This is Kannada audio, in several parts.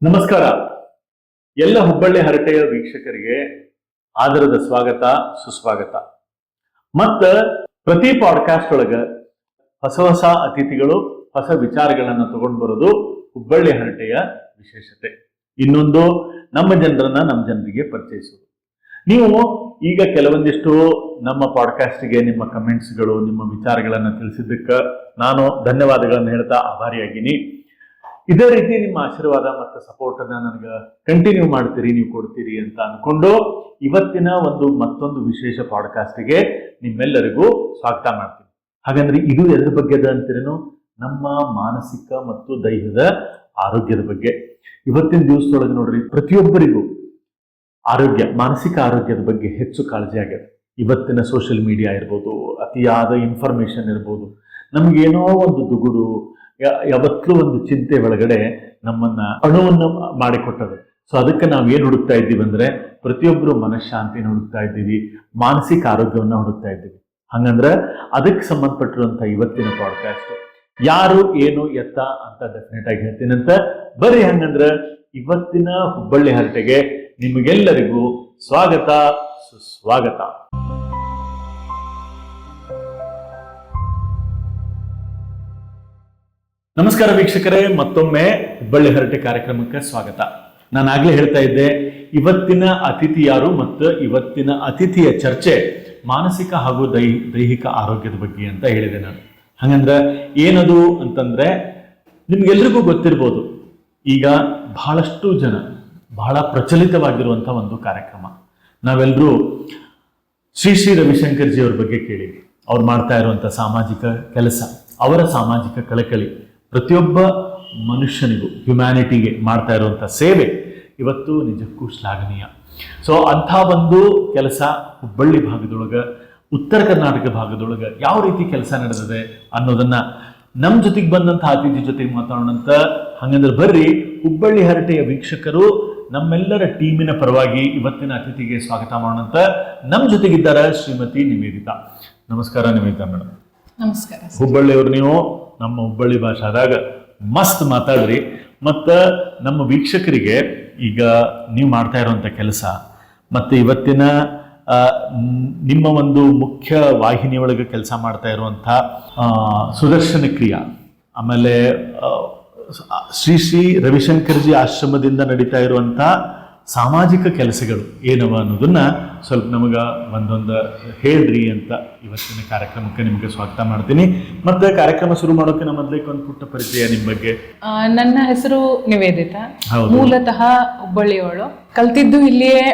ನಮಸ್ಕಾರ. ಎಲ್ಲ ಹುಬ್ಬಳ್ಳಿ ಹರಟೆಯ ವೀಕ್ಷಕರಿಗೆ ಆದರದ ಸ್ವಾಗತ, ಸುಸ್ವಾಗತ. ಮತ್ತ ಪ್ರತಿ ಪಾಡ್ಕಾಸ್ಟ್ ಒಳಗ ಹೊಸ ಅತಿಥಿಗಳು ಹೊಸ ವಿಚಾರಗಳನ್ನ ತಗೊಂಡು ಬರೋದು ಹುಬ್ಬಳ್ಳಿ ಹರಟೆಯ ವಿಶೇಷತೆ. ಇನ್ನೊಂದು ನಮ್ಮ ಜನರಿಗೆ ಪರಿಚಯಿಸುವುದು. ನೀವು ಈಗ ಕೆಲವೊಂದಿಷ್ಟು ನಮ್ಮ ಪಾಡ್ಕಾಸ್ಟ್ಗೆ ನಿಮ್ಮ ಕಮೆಂಟ್ಸ್ಗಳು, ನಿಮ್ಮ ವಿಚಾರಗಳನ್ನ ತಿಳಿಸಿದ್ದಕ್ಕೆ ನಾನು ಧನ್ಯವಾದಗಳನ್ನು ಹೇಳ್ತಾ ಆಭಾರಿಯಾಗಿನಿ. ಇದೇ ರೀತಿ ನಿಮ್ಮ ಆಶೀರ್ವಾದ ಮತ್ತು ಸಪೋರ್ಟ್ ಅನ್ನ ನನಗೆ ಕಂಟಿನ್ಯೂ ಮಾಡ್ತೀರಿ, ನೀವು ಕೊಡ್ತೀರಿ ಅಂತ ಅನ್ಕೊಂಡು ಇವತ್ತಿನ ಮತ್ತೊಂದು ವಿಶೇಷ ಪಾಡ್ಕಾಸ್ಟ್ಗೆ ನಿಮ್ಮೆಲ್ಲರಿಗೂ ಸ್ವಾಗತ ಮಾಡ್ತೀನಿ. ಹಾಗಂದ್ರೆ ಇದು ಎದ್ರ ಬಗ್ಗೆ ಅಂತೀರೇನು? ನಮ್ಮ ಮಾನಸಿಕ ಮತ್ತು ದೈಹದ ಆರೋಗ್ಯದ ಬಗ್ಗೆ. ಇವತ್ತಿನ ದಿವಸದೊಳಗೆ ನೋಡ್ರಿ, ಪ್ರತಿಯೊಬ್ಬರಿಗೂ ಆರೋಗ್ಯ, ಮಾನಸಿಕ ಆರೋಗ್ಯದ ಬಗ್ಗೆ ಹೆಚ್ಚು ಕಾಳಜಿ ಆಗ್ಯದ. ಇವತ್ತಿನ ಸೋಷಿಯಲ್ ಮೀಡಿಯಾ ಇರ್ಬೋದು, ಅತಿಯಾದ ಇನ್ಫಾರ್ಮೇಶನ್ ಇರ್ಬೋದು, ನಮ್ಗೇನೋ ಒಂದು ದುಗುಡು, ಯಾವತ್ತೂ ಒಂದು ಚಿಂತೆ ಒಳಗಡೆ ನಮ್ಮನ್ನ ಅಣುವನ್ನು ಮಾಡಿಕೊಟ್ಟದು. ಸೊ ಅದಕ್ಕೆ ನಾವು ಏನ್ ಹುಡುಕ್ತಾ ಇದ್ದೀವಿ ಅಂದ್ರೆ, ಪ್ರತಿಯೊಬ್ಬರು ಮನಃಶಾಂತಿನ ಹುಡುಕ್ತಾ ಇದ್ದೀವಿ, ಮಾನಸಿಕ ಆರೋಗ್ಯವನ್ನ ಹುಡುಕ್ತಾ ಇದ್ದೀವಿ. ಹಂಗಂದ್ರೆ ಅದಕ್ಕೆ ಸಂಬಂಧಪಟ್ಟಿರುವಂತ ಇವತ್ತಿನ ಪಾಡ್ಕಾಸ್ಟ್ ಯಾರು ಏನು ಎತ್ತ ಅಂತ ಡೆಫಿನೆಟ್ ಆಗಿ ಹೇಳ್ತೀನಿ ಅಂತ. ಬರ್ರಿ ಹಂಗಂದ್ರೆ ಇವತ್ತಿನ ಹುಬ್ಬಳ್ಳಿ ಹರಟೆಗೆ ನಿಮಗೆಲ್ಲರಿಗೂ ಸ್ವಾಗತ, ಸುಸ್ವಾಗತ. ನಮಸ್ಕಾರ ವೀಕ್ಷಕರೇ, ಮತ್ತೊಮ್ಮೆ ಹುಬ್ಬಳ್ಳಿ ಹರಟೆ ಕಾರ್ಯಕ್ರಮಕ್ಕೆ ಸ್ವಾಗತ. ನಾನು ಆಗ್ಲೇ ಹೇಳ್ತಾ ಇದ್ದೆ, ಇವತ್ತಿನ ಅತಿಥಿ ಯಾರು ಮತ್ತು ಇವತ್ತಿನ ಅತಿಥಿಯ ಚರ್ಚೆ ಮಾನಸಿಕ ಹಾಗೂ ದೈಹಿಕ ಆರೋಗ್ಯದ ಬಗ್ಗೆ ಅಂತ ಹೇಳಿದೆ ನಾನು. ಹಂಗಂದ್ರೆ ಏನದು ಅಂತಂದ್ರೆ, ನಿಮ್ಗೆಲ್ರಿಗೂ ಗೊತ್ತಿರ್ಬೋದು, ಈಗ ಬಹಳಷ್ಟು ಜನ ಬಹಳ ಪ್ರಚಲಿತವಾಗಿರುವಂತ ಒಂದು ಕಾರ್ಯಕ್ರಮ. ನಾವೆಲ್ಲರೂ ಶ್ರೀ ರವಿಶಂಕರ್ ಜಿ ಅವ್ರ ಬಗ್ಗೆ ಕೇಳಿವಿ. ಅವ್ರು ಮಾಡ್ತಾ ಇರುವಂತ ಸಾಮಾಜಿಕ ಕೆಲಸ, ಅವರ ಸಾಮಾಜಿಕ ಕಳಕಳಿ, ಪ್ರತಿಯೊಬ್ಬ ಮನುಷ್ಯನಿಗೂ, ಹ್ಯುಮ್ಯಾನಿಟಿಗೆ ಮಾಡ್ತಾ ಇರುವಂಥ ಸೇವೆ ಇವತ್ತು ನಿಜಕ್ಕೂ ಶ್ಲಾಘನೀಯ. ಸೊ ಅಂಥ ಒಂದು ಕೆಲಸ ಹುಬ್ಬಳ್ಳಿ ಭಾಗದೊಳಗೆ, ಉತ್ತರ ಕರ್ನಾಟಕ ಭಾಗದೊಳಗೆ ಯಾವ ರೀತಿ ಕೆಲಸ ನಡೆದಿದೆ ಅನ್ನೋದನ್ನ ನಮ್ಮ ಜೊತೆಗೆ ಬಂದಂಥ ಅತಿಥಿ ಜೊತೆಗೆ ಮಾತಾಡೋಣಂತ. ಹಂಗಂದ್ರೆ ಬರ್ರಿ, ಹುಬ್ಬಳ್ಳಿ ಹರಟೆಯ ವೀಕ್ಷಕರು ನಮ್ಮೆಲ್ಲರ ಟೀಮಿನ ಪರವಾಗಿ ಇವತ್ತಿನ ಅತಿಥಿಗೆ ಸ್ವಾಗತ ಮಾಡೋಣಂತ. ನಮ್ಮ ಜೊತೆಗಿದ್ದಾರೆ ಶ್ರೀಮತಿ ನಿವೇದಿತಾ. ನಮಸ್ಕಾರ ನಿವೇದಿತಾ ಮೇಡಮ್. ನಮಸ್ಕಾರ. ಹುಬ್ಬಳ್ಳಿಯವರು ನೀವು, ನಮ್ಮ ಹುಬ್ಬಳ್ಳಿ ಭಾಷಾದಾಗ ಮಸ್ತ್ ಮಾತಾಡ್ರಿ. ಮತ್ತು ನಮ್ಮ ವೀಕ್ಷಕರಿಗೆ ಈಗ ನೀವು ಮಾಡ್ತಾ ಇರುವಂಥ ಕೆಲಸ ಮತ್ತು ಇವತ್ತಿನ ನಿಮ್ಮ ಒಂದು ಮುಖ್ಯ ವಾಹಿನಿಯೊಳಗೆ ಕೆಲಸ ಮಾಡ್ತಾ ಇರುವಂಥ ಸುದರ್ಶನ ಕ್ರಿಯಾ, ಆಮೇಲೆ ಶ್ರೀ ರವಿಶಂಕರ್ಜಿ ಆಶ್ರಮದಿಂದ ನಡೀತಾ ಇರುವಂಥ ಸಾಮಾಜಿಕ ಕೆಲಸಗಳು ಏನವ ಅನ್ನೋದನ್ನ ಸ್ವಲ್ಪ ನಮಗೆ ಒಂದೊಂದು ಹೇಳ್ರಿ ಅಂತ ಇವತ್ತಿನ ಕಾರ್ಯಕ್ರಮಕ್ಕೆ ನಿಮಗೆ ಸ್ವಾಗತ ಮಾಡ್ತೀನಿ. ಮತ್ತೆ ಕಾರ್ಯಕ್ರಮ ಶುರು ಮಾಡೋಕೆ ನಮ್ಮ ಮೊದಲೇ ಒಂದು ಪುಟ್ಟ ಪರಿಚಯ ನಿಮ್ಮ ಬಗ್ಗೆ. ನನ್ನ ಹೆಸರು ನಿವೇದಿತಾ, ಮೂಲತಃ ಹುಬ್ಬಳ್ಳಿಯವಳು. ಕಲ್ತಿದ್ದು ಇಲ್ಲಿಯೇ,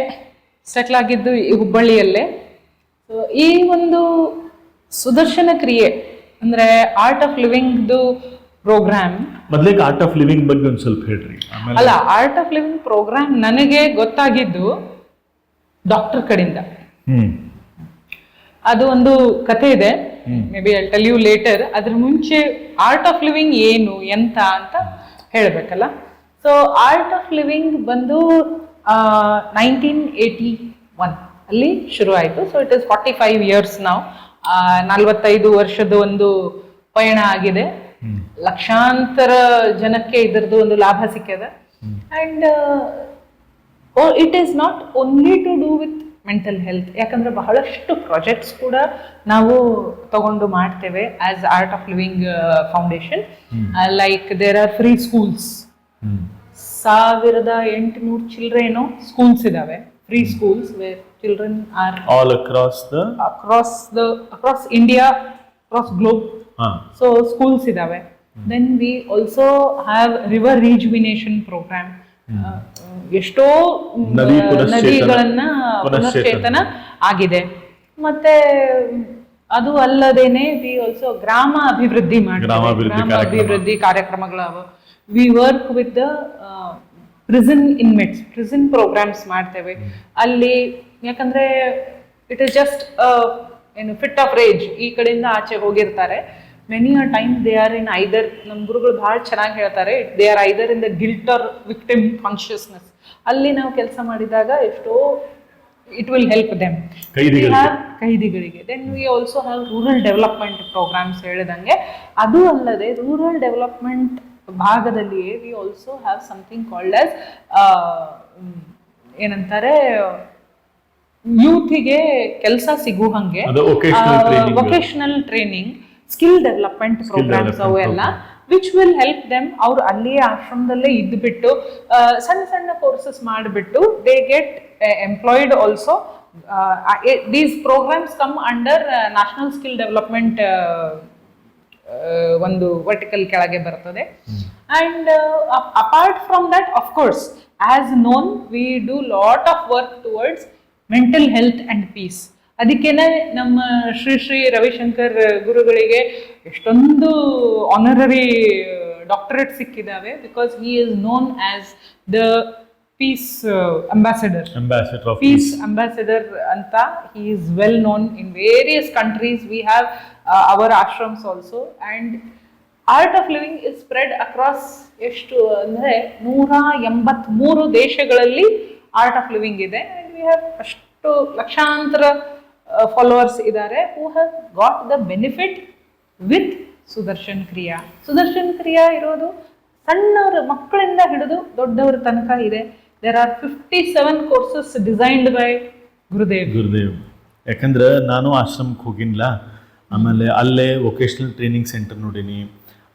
ಸೆಟ್ಲ್ ಆಗಿದ್ದು ಹುಬ್ಬಳ್ಳಿಯಲ್ಲೇ. ಈ ಒಂದು ಸುದರ್ಶನ ಕ್ರಿಯೆ ಅಂದ್ರೆ ಆರ್ಟ್ ಆಫ್ ಲಿವಿಂಗ್ದು ಪ್ರೋಗ್ರಾಮ್. ಮೊದಲಿಗೆ ಆರ್ಟ್ ಆಫ್ ಲಿವಿಂಗ್ ಬಗ್ಗೆ ಒಂದು ಸ್ವಲ್ಪ ಹೇಳ್ರಿ. ಅಲ್ಲ, ಆರ್ಟ್ ಆಫ್ ಲಿವಿಂಗ್ ಪ್ರೋಗ್ರಾಮ್ ನನಗೆ ಗೊತ್ತಾಗಿದ್ದು ಡಾಕ್ಟರ್ ಕಡೆಯಿಂದ. ಅದು ಒಂದು ಕಥೆ ಇದೆ, maybe I tell you later. ಅದ್ರ ಮುಂಚೆ ಆರ್ಟ್ ಆಫ್ ಲಿವಿಂಗ್ ಏನು ಎಂತ ಅಂತ ಹೇಳ್ಬೇಕಲ್ಲ. ಸೊ ಆರ್ಟ್ ಆಫ್ ಲಿವಿಂಗ್ ಬಂದು 1981 ಅಲ್ಲಿ ಶುರು ಆಯಿತು. ಸೊ ಇಟ್ ಇಸ್ 45 years ನಾವು. 45 ವರ್ಷದ ಒಂದು ಪಯಣ ಆಗಿದೆ. ಲಕ್ಷಾಂತರ ಜನಕ್ಕೆ ಇದರದ್ದು ಒಂದು ಲಾಭ ಸಿಕ್ಕಿದೆ. And it is not only to do with mental health. ಯಾಕಂದ್ರೆ ಬಹಳಷ್ಟು ಪ್ರಾಜೆಕ್ಟ್ಸ್ ಕೂಡ ನಾವು ತಗೊಂಡು ಮಾಡ್ತೇವೆ as art of living foundation. Like there are free schools. 1800 children schools ಇದಾವೆ, free schools where children are all across India, across globe. So schools ಇದಾವೆ. Then we also have river rejuvenation program. ಎಷ್ಟೋ ನದಿಗಳನ್ನ ಪುನಶ್ಚೇತನ ಆಗಿದೆ. ಮತ್ತೆ ಅದು ಅಲ್ಲದೇನೆ ವಿ ಆಲ್ಸೋ ಗ್ರಾಮ ಅಭಿವೃದ್ಧಿ ಮಾಡ್ತೀವಿ, ಗ್ರಾಮ ಅಭಿವೃದ್ಧಿ ಕಾರ್ಯಕ್ರಮಗಳು. We work with the prison inmates, prison programs ಮಾಡ್ತೇವೆ ಅಲ್ಲಿ. ಯಾಕಂದ್ರೆ ಇಟ್ ಇಸ್ ಜಸ್ಟ್ ಏನು ಫಿಟ್ ಆಫ್ ರೇಜ್, ಈ ಕಡೆಯಿಂದ ಆಚೆ ಹೋಗಿರ್ತಾರೆ. Many a time they are in either, ನಮ್ಮ ಗುರುಗಳು ಬಹಳ ಚೆನ್ನಾಗಿ ಹೇಳ್ತಾರೆ, they are either in the guilt or victim consciousness. ಅಲ್ಲಿ ನಾವು ಕೆಲಸ ಮಾಡಿದಾಗ ಎಷ್ಟೋ ಇಟ್ ವಿಲ್ ಹೆಲ್ಪ್ ದೆಮ್, ಕೈದಿಗಳಿಗೆ. Then we also have rural development programs ಹೇಳಿದಂಗೆ. ಅದು ಅಲ್ಲದೆ rural development ಭಾಗದಲ್ಲಿಯೇ V also have something called as ಏನಂತಾರೆ ಯೂತ್ಗೆ ಕೆಲಸ ಸಿಗೋ ಹಂಗೆ vocational training, skill development programs ಅವೆಲ್ಲ ವಿಚ್ ವಿಲ್ ಹೆಲ್ಪ್ ದೆಮ್. ಅವ್ರು ಅಲ್ಲಿಯೇ ಆಶ್ರಮದಲ್ಲೇ ಇದ್ಬಿಟ್ಟು ಸಣ್ಣ ಸಣ್ಣ ಕೋರ್ಸಸ್ ಮಾಡಿಬಿಟ್ಟು they get employed also. These programs come under national skill development ಒಂದು ವರ್ಟಿಕಲ್ ಕೆಳಗೆ ಬರ್ತದೆ. And apart from that of course as known we do lot of work towards mental health and peace. ಅದಕ್ಕೇನೆ ನಮ್ಮ ಶ್ರೀ ಶ್ರೀ ರವಿಶಂಕರ್ ಗುರುಗಳಿಗೆ ಎಷ್ಟೊಂದು ಆನರರಿ ಡಾಕ್ಟರೇಟ್ ಸಿಕ್ಕಿದ್ದಾವೆ, because he is known as the peace ambassador. Peace ambassador ಅಂತ he is well known in various countries. We have our ashrams also. And art of living is spread across ಎಷ್ಟು ಅಂದರೆ 183 ದೇಶಗಳಲ್ಲಿ ಆರ್ಟ್ ಆಫ್ ಲಿವಿಂಗ್ ಇದೆ. ಅಂಡ್ ವಿ ಹ್ಯಾವ್ ಅಷ್ಟು ಲಕ್ಷಾಂತರ ಫಾಲೋವರ್ಸ್ ಇದ್ದಾರೆ who have got the benefit with Sudarshan Kriya. Sudarshan ಕ್ರಿಯಾ ಇರೋದು ಸಣ್ಣವ್ರ ಮಕ್ಕಳಿಂದ ಹಿಡಿದು ದೊಡ್ಡವ್ರ ತನಕ ಇದೆ. There are 57 courses designed by Gurudev. ಯಾಕಂದ್ರೆ ನಾನು ಆಶ್ರಮಕ್ಕೆ ಹೋಗಿಲ್ಲ, ಆಮೇಲೆ ಅಲ್ಲೇ ವೊಕೇಶನಲ್ ಟ್ರೈನಿಂಗ್ ಸೆಂಟರ್ ನೋಡೀನಿ,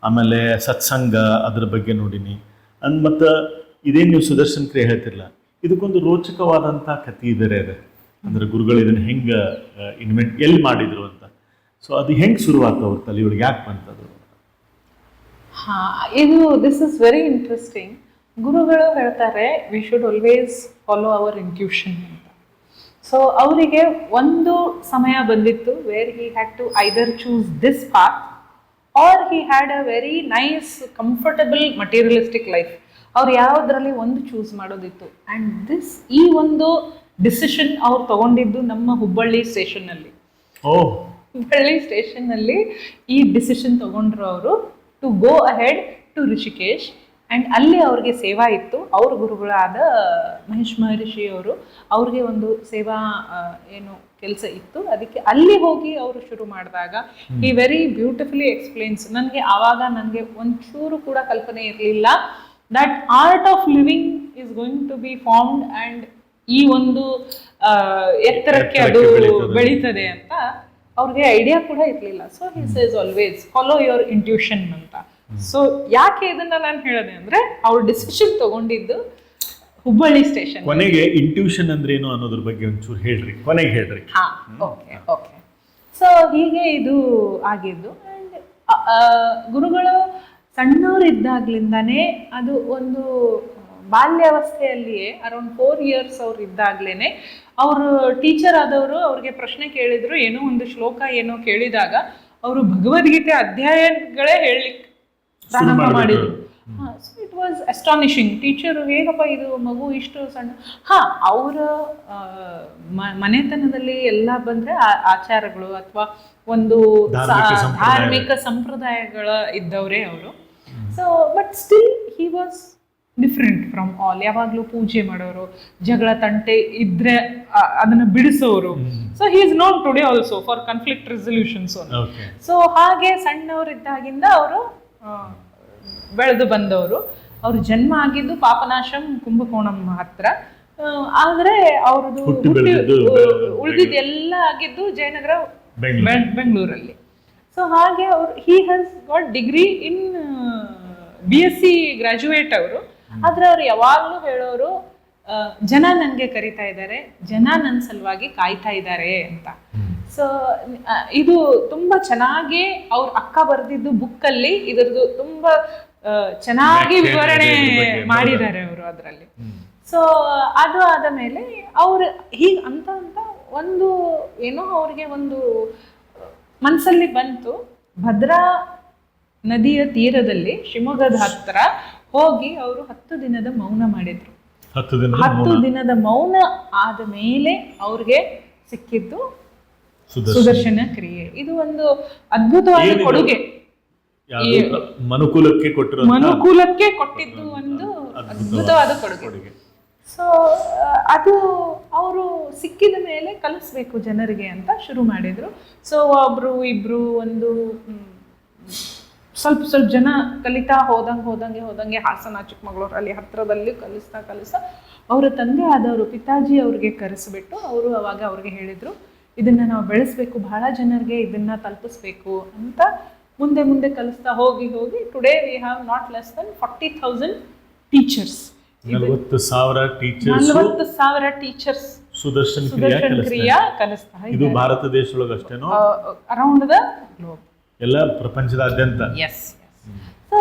ಆಮೇಲೆ ಸತ್ಸಂಗ ಅದ್ರ ಬಗ್ಗೆ ನೋಡೀನಿ. ಮತ್ತು ಇದೇನು ನೀವು ಸುದರ್ಶನ್ ಕ್ರಿಯೆ ಹೇಳ್ತಿರಲ್ಲ, ಇದಕ್ಕೊಂದು ರೋಚಕವಾದಂಥ ಕಥೆ ಬೇರೆ ಇದೆ. ಅಂದ್ರೆ ಗುರುಗಳು ಇದನ್ನು ಹೆಂಗೆ ಇನ್ವೆಂಟ್ ಎಲ್ಲಿ ಮಾಡಿದ್ರು ಅಂತ. ಸೊ ಅದು ಹೆಂಗೆ ಶುರುವಾಗ್ತದೆ ಅವ್ರ ತಲೆಯೊಳಗೆ, ಯಾಕೆ ಬಂತದು? ಇದು ದಿಸ್ ಇಸ್ ವೆರಿ ಇಂಟ್ರೆಸ್ಟಿಂಗ್. ಗುರುಗಳು ಹೇಳ್ತಾರೆ we should always follow our intuition ಅಂತ. ಸೊ ಅವರಿಗೆ ಒಂದು ಸಮಯ ಬಂದಿತ್ತು where he had to either choose this path or he had a very nice comfortable materialistic life. ಅವ್ರು ಯಾವುದರಲ್ಲಿ ಒಂದು ಚೂಸ್ ಮಾಡೋದಿತ್ತು. ಆ್ಯಂಡ್ ಈ ಒಂದು ಡಿಸಿಷನ್ ಅವ್ರು ತಗೊಂಡಿದ್ದು ನಮ್ಮ ಹುಬ್ಬಳ್ಳಿ ಸ್ಟೇಷನ್ನಲ್ಲಿ. ಹುಬ್ಬಳ್ಳಿ ಸ್ಟೇಷನ್ನಲ್ಲಿ ಈ ಡಿಸಿಷನ್ ತಗೊಂಡ್ರು ಅವರು to go ahead to Rishikesh. And ಅಲ್ಲಿ ಅವ್ರಿಗೆ ಸೇವಾ ಇತ್ತು. ಅವ್ರ ಗುರುಗಳಾದ ಮಹೇಶ್ ಮಹರ್ಷಿ ಅವರು, ಅವ್ರಿಗೆ ಒಂದು ಸೇವಾ ಏನು ಕೆಲಸ ಇತ್ತು. ಅದಕ್ಕೆ ಅಲ್ಲಿ ಹೋಗಿ ಅವರು ಶುರು ಮಾಡಿದಾಗ ಈ ವೆರಿ ಬ್ಯೂಟಿಫುಲಿ ಎಕ್ಸ್ಪ್ಲೇನ್ಸ್. ನನಗೆ ಒಂಚೂರು ಕೂಡ ಕಲ್ಪನೆ ಇರಲಿಲ್ಲ that art of living is going to be formed and ಈ ಒಂದು ಎತ್ತರಕ್ಕೆ ಅದು ಬೆಳೀತದೆ ಅಂತ ಅವ್ರಿಗೆ ಐಡಿಯಾ ಕೂಡ ಇರಲಿಲ್ಲ. So he says always follow your intuition ಅಂತ. ಸೊ ಯಾಕೆ ಇದನ್ನ ನಾನು ಹೇಳಿದೆ ಅಂದ್ರೆ ಅವ್ರ ಡಿಸಿಷನ್ ತಗೊಂಡಿದ್ದು ಹುಬ್ಬಳ್ಳಿ ಸ್ಟೇಷನ್. ಕೊನೆಗೆ ಇಂಟ್ಯೂಷನ್ ಅಂದ್ರೆ ಏನು ಅನ್ನೋದ್ರ ಬಗ್ಗೆ ಒಂಚೂರು ಹೇಳ್ರಿ, ಕೊನೆಗೆ ಹೇಳ್ರಿ. ಓಕೆ. ಸೊ ಹೀಗೆ ಇದು ಆಗಿದ್ದು. ಅಂಡ್ ಗುರುಗಳು ಸಣ್ಣವರಿದ್ದಾಗ್ಲಿಂದಾನೇ, ಅದು ಒಂದು ಬಾಲ್ಯಾವಸ್ಥೆಯಲ್ಲಿಯೇ ಅರೌಂಡ್ 4 years ಅವ್ರು ಇದ್ದಾಗ್ಲೇನೆ ಅವರು ಟೀಚರ್ ಆದವರು ಅವ್ರಿಗೆ ಪ್ರಶ್ನೆ ಕೇಳಿದ್ರು, ಏನೋ ಒಂದು ಶ್ಲೋಕ ಏನೋ ಕೇಳಿದಾಗ ಅವರು ಭಗವದ್ಗೀತೆ ಅಧ್ಯಾಯಗಳೇ ಹೇಳಲಿಕ್ಕೆ ಪ್ರಾರಂಭ ಮಾಡಿದ್ರು. So it was astonishing. Teacher ಹೇಗಪ್ಪ ಇದು ಮಗು ಇಷ್ಟು ಸಣ್ಣ. ಅವರ ಮನೆತನದಲ್ಲಿ ಎಲ್ಲ ಬಂದ್ರೆ ಆಚಾರಗಳು ಅಥವಾ ಒಂದು ಧಾರ್ಮಿಕ ಸಂಪ್ರದಾಯಗಳ ಇದ್ದವರೇ ಅವರು. So but still he was different from all. ಯಾವಾಗಲೂ ಪೂಜೆ ಮಾಡೋರು, ಜಗಳ ತಂಟೆ ಇದ್ರೆ ಅದನ್ನ ಬಿಡಿಸೋರು. So he is known today also for conflict resolutions. So ಹಾಗೆ ಸಣ್ಣವರಿದ್ದಾಗಿಂದ ಅವರು ಬೆಳೆದು ಬಂದವರು. ಅವ್ರ ಜನ್ಮ ಆಗಿದ್ದು ಪಾಪನಾಶಂ ಕುಂಭಕೋಣಂ ಹತ್ರ. ಆದ್ರೆ ಅವ್ರದ್ದು ಉಳಿದಿದ್ದೆಲ್ಲ ಆಗಿದ್ದು ಜಯನಗರ ಬೆಂಗಳೂರಲ್ಲಿ. ಸೊ ಹಾಗೆ ಅವ್ರು he has got degree in BSc graduate ಅವರು. ಆದ್ರೆ ಅವ್ರು ಯಾವಾಗ್ಲೂ ಹೇಳೋರು, ಜನ ನನ್ಗೆ ಕರಿತಾ ಇದ್ದಾರೆ, ಜನ ನನ್ನ ಸಲುವಾಗಿ ಕಾಯ್ತಾ ಇದ್ದಾರೆ ಅಂತ. ಸೊ ಇದು ತುಂಬಾ ಚೆನ್ನಾಗಿ ಅವ್ರ ಅಕ್ಕ ಬರೆದಿದ್ದು ಬುಕ್ಕಲ್ಲಿ ಇದರದ್ದು ತುಂಬಾ ಚೆನ್ನಾಗಿ ವಿವರಣೆ ಮಾಡಿದ್ದಾರೆ ಅವರು ಅದರಲ್ಲಿ. ಸೊ ಅದು ಆದ ಮೇಲೆ ಅವ್ರು ಹೀಗೆ ಅಂತ ಒಂದು ಏನೋ ಅವ್ರಿಗೆ ಒಂದು ಮನಸ್ಸಲ್ಲಿ ಬಂತು. ಭದ್ರಾ ನದಿಯ ತೀರದಲ್ಲಿ ಶಿವಮೊಗ್ಗದ ಹತ್ರ ಹೋಗಿ ಅವರು 10 ದಿನದ ಮೌನ ಮಾಡಿದ್ರು. 10 ದಿನದ ಮೌನ ಆದ ಮೇಲೆ ಅವ್ರಿಗೆ ಸಿಕ್ಕಿದ್ದು ಸುದರ್ಶನ ಕ್ರಿಯೆ. ಇದು ಒಂದು ಅದ್ಭುತವಾದ ಕೊಡುಗೆ, ಮನುಕುಲಕ್ಕೆ ಕೊಟ್ಟಿದ್ದು ಒಂದು ಅದ್ಭುತವಾದ ಕೊಡುಗೆ. ಸೊ ಅದು ಅವರು ಸಿಕ್ಕಿದ ಮೇಲೆ ಕಲಿಸ್ಬೇಕು ಜನರಿಗೆ ಅಂತ ಶುರು ಮಾಡಿದ್ರು. ಸೊ ಒಬ್ರು ಇಬ್ರು ಒಂದು ಸ್ವಲ್ಪ ಜನ ಕಲಿತಾ ಹೋದಂಗೆ ಹಾಸನ ಚಿಕ್ಕಮಗಳೂರು ಅಲ್ಲಿ ಹತ್ರದಲ್ಲಿ ಕಲಿಸ್ತಾ ಅವರ ತಂದೆ ಆದವರು ಪಿತಾಜಿ ಅವ್ರಿಗೆ ಕರೆಸಿಬಿಟ್ಟು ಅವರು ಅವಾಗ ಅವ್ರಿಗೆ ಹೇಳಿದ್ರು, ಇದನ್ನ ನಾವು ಬೆಳೆಸ್ಬೇಕು, ಬಹಳ ಜನರಿಗೆ ಇದನ್ನ ತಲುಪಿಸ್ಬೇಕು ಅಂತ ಮುಂದೆ ಕಲಿಸ್ತಾ ಹೋಗಿ today we have not less than 40,000 teachers. 40,000 teachers Sudarshan ಕ್ರಿಯಾ ಕಲಿಸ್ತಾ ಇದು ಭಾರತ ದೇಶದೊಳಗೆ ಅಷ್ಟೇನೋ ಅರೌಂಡ್ ದ ಗ್ಲೋಬ್, ಎಲ್ಲ ಪ್ರಪಂಚದಾದ್ಯಂತ. ಎಸ್. ಸೊ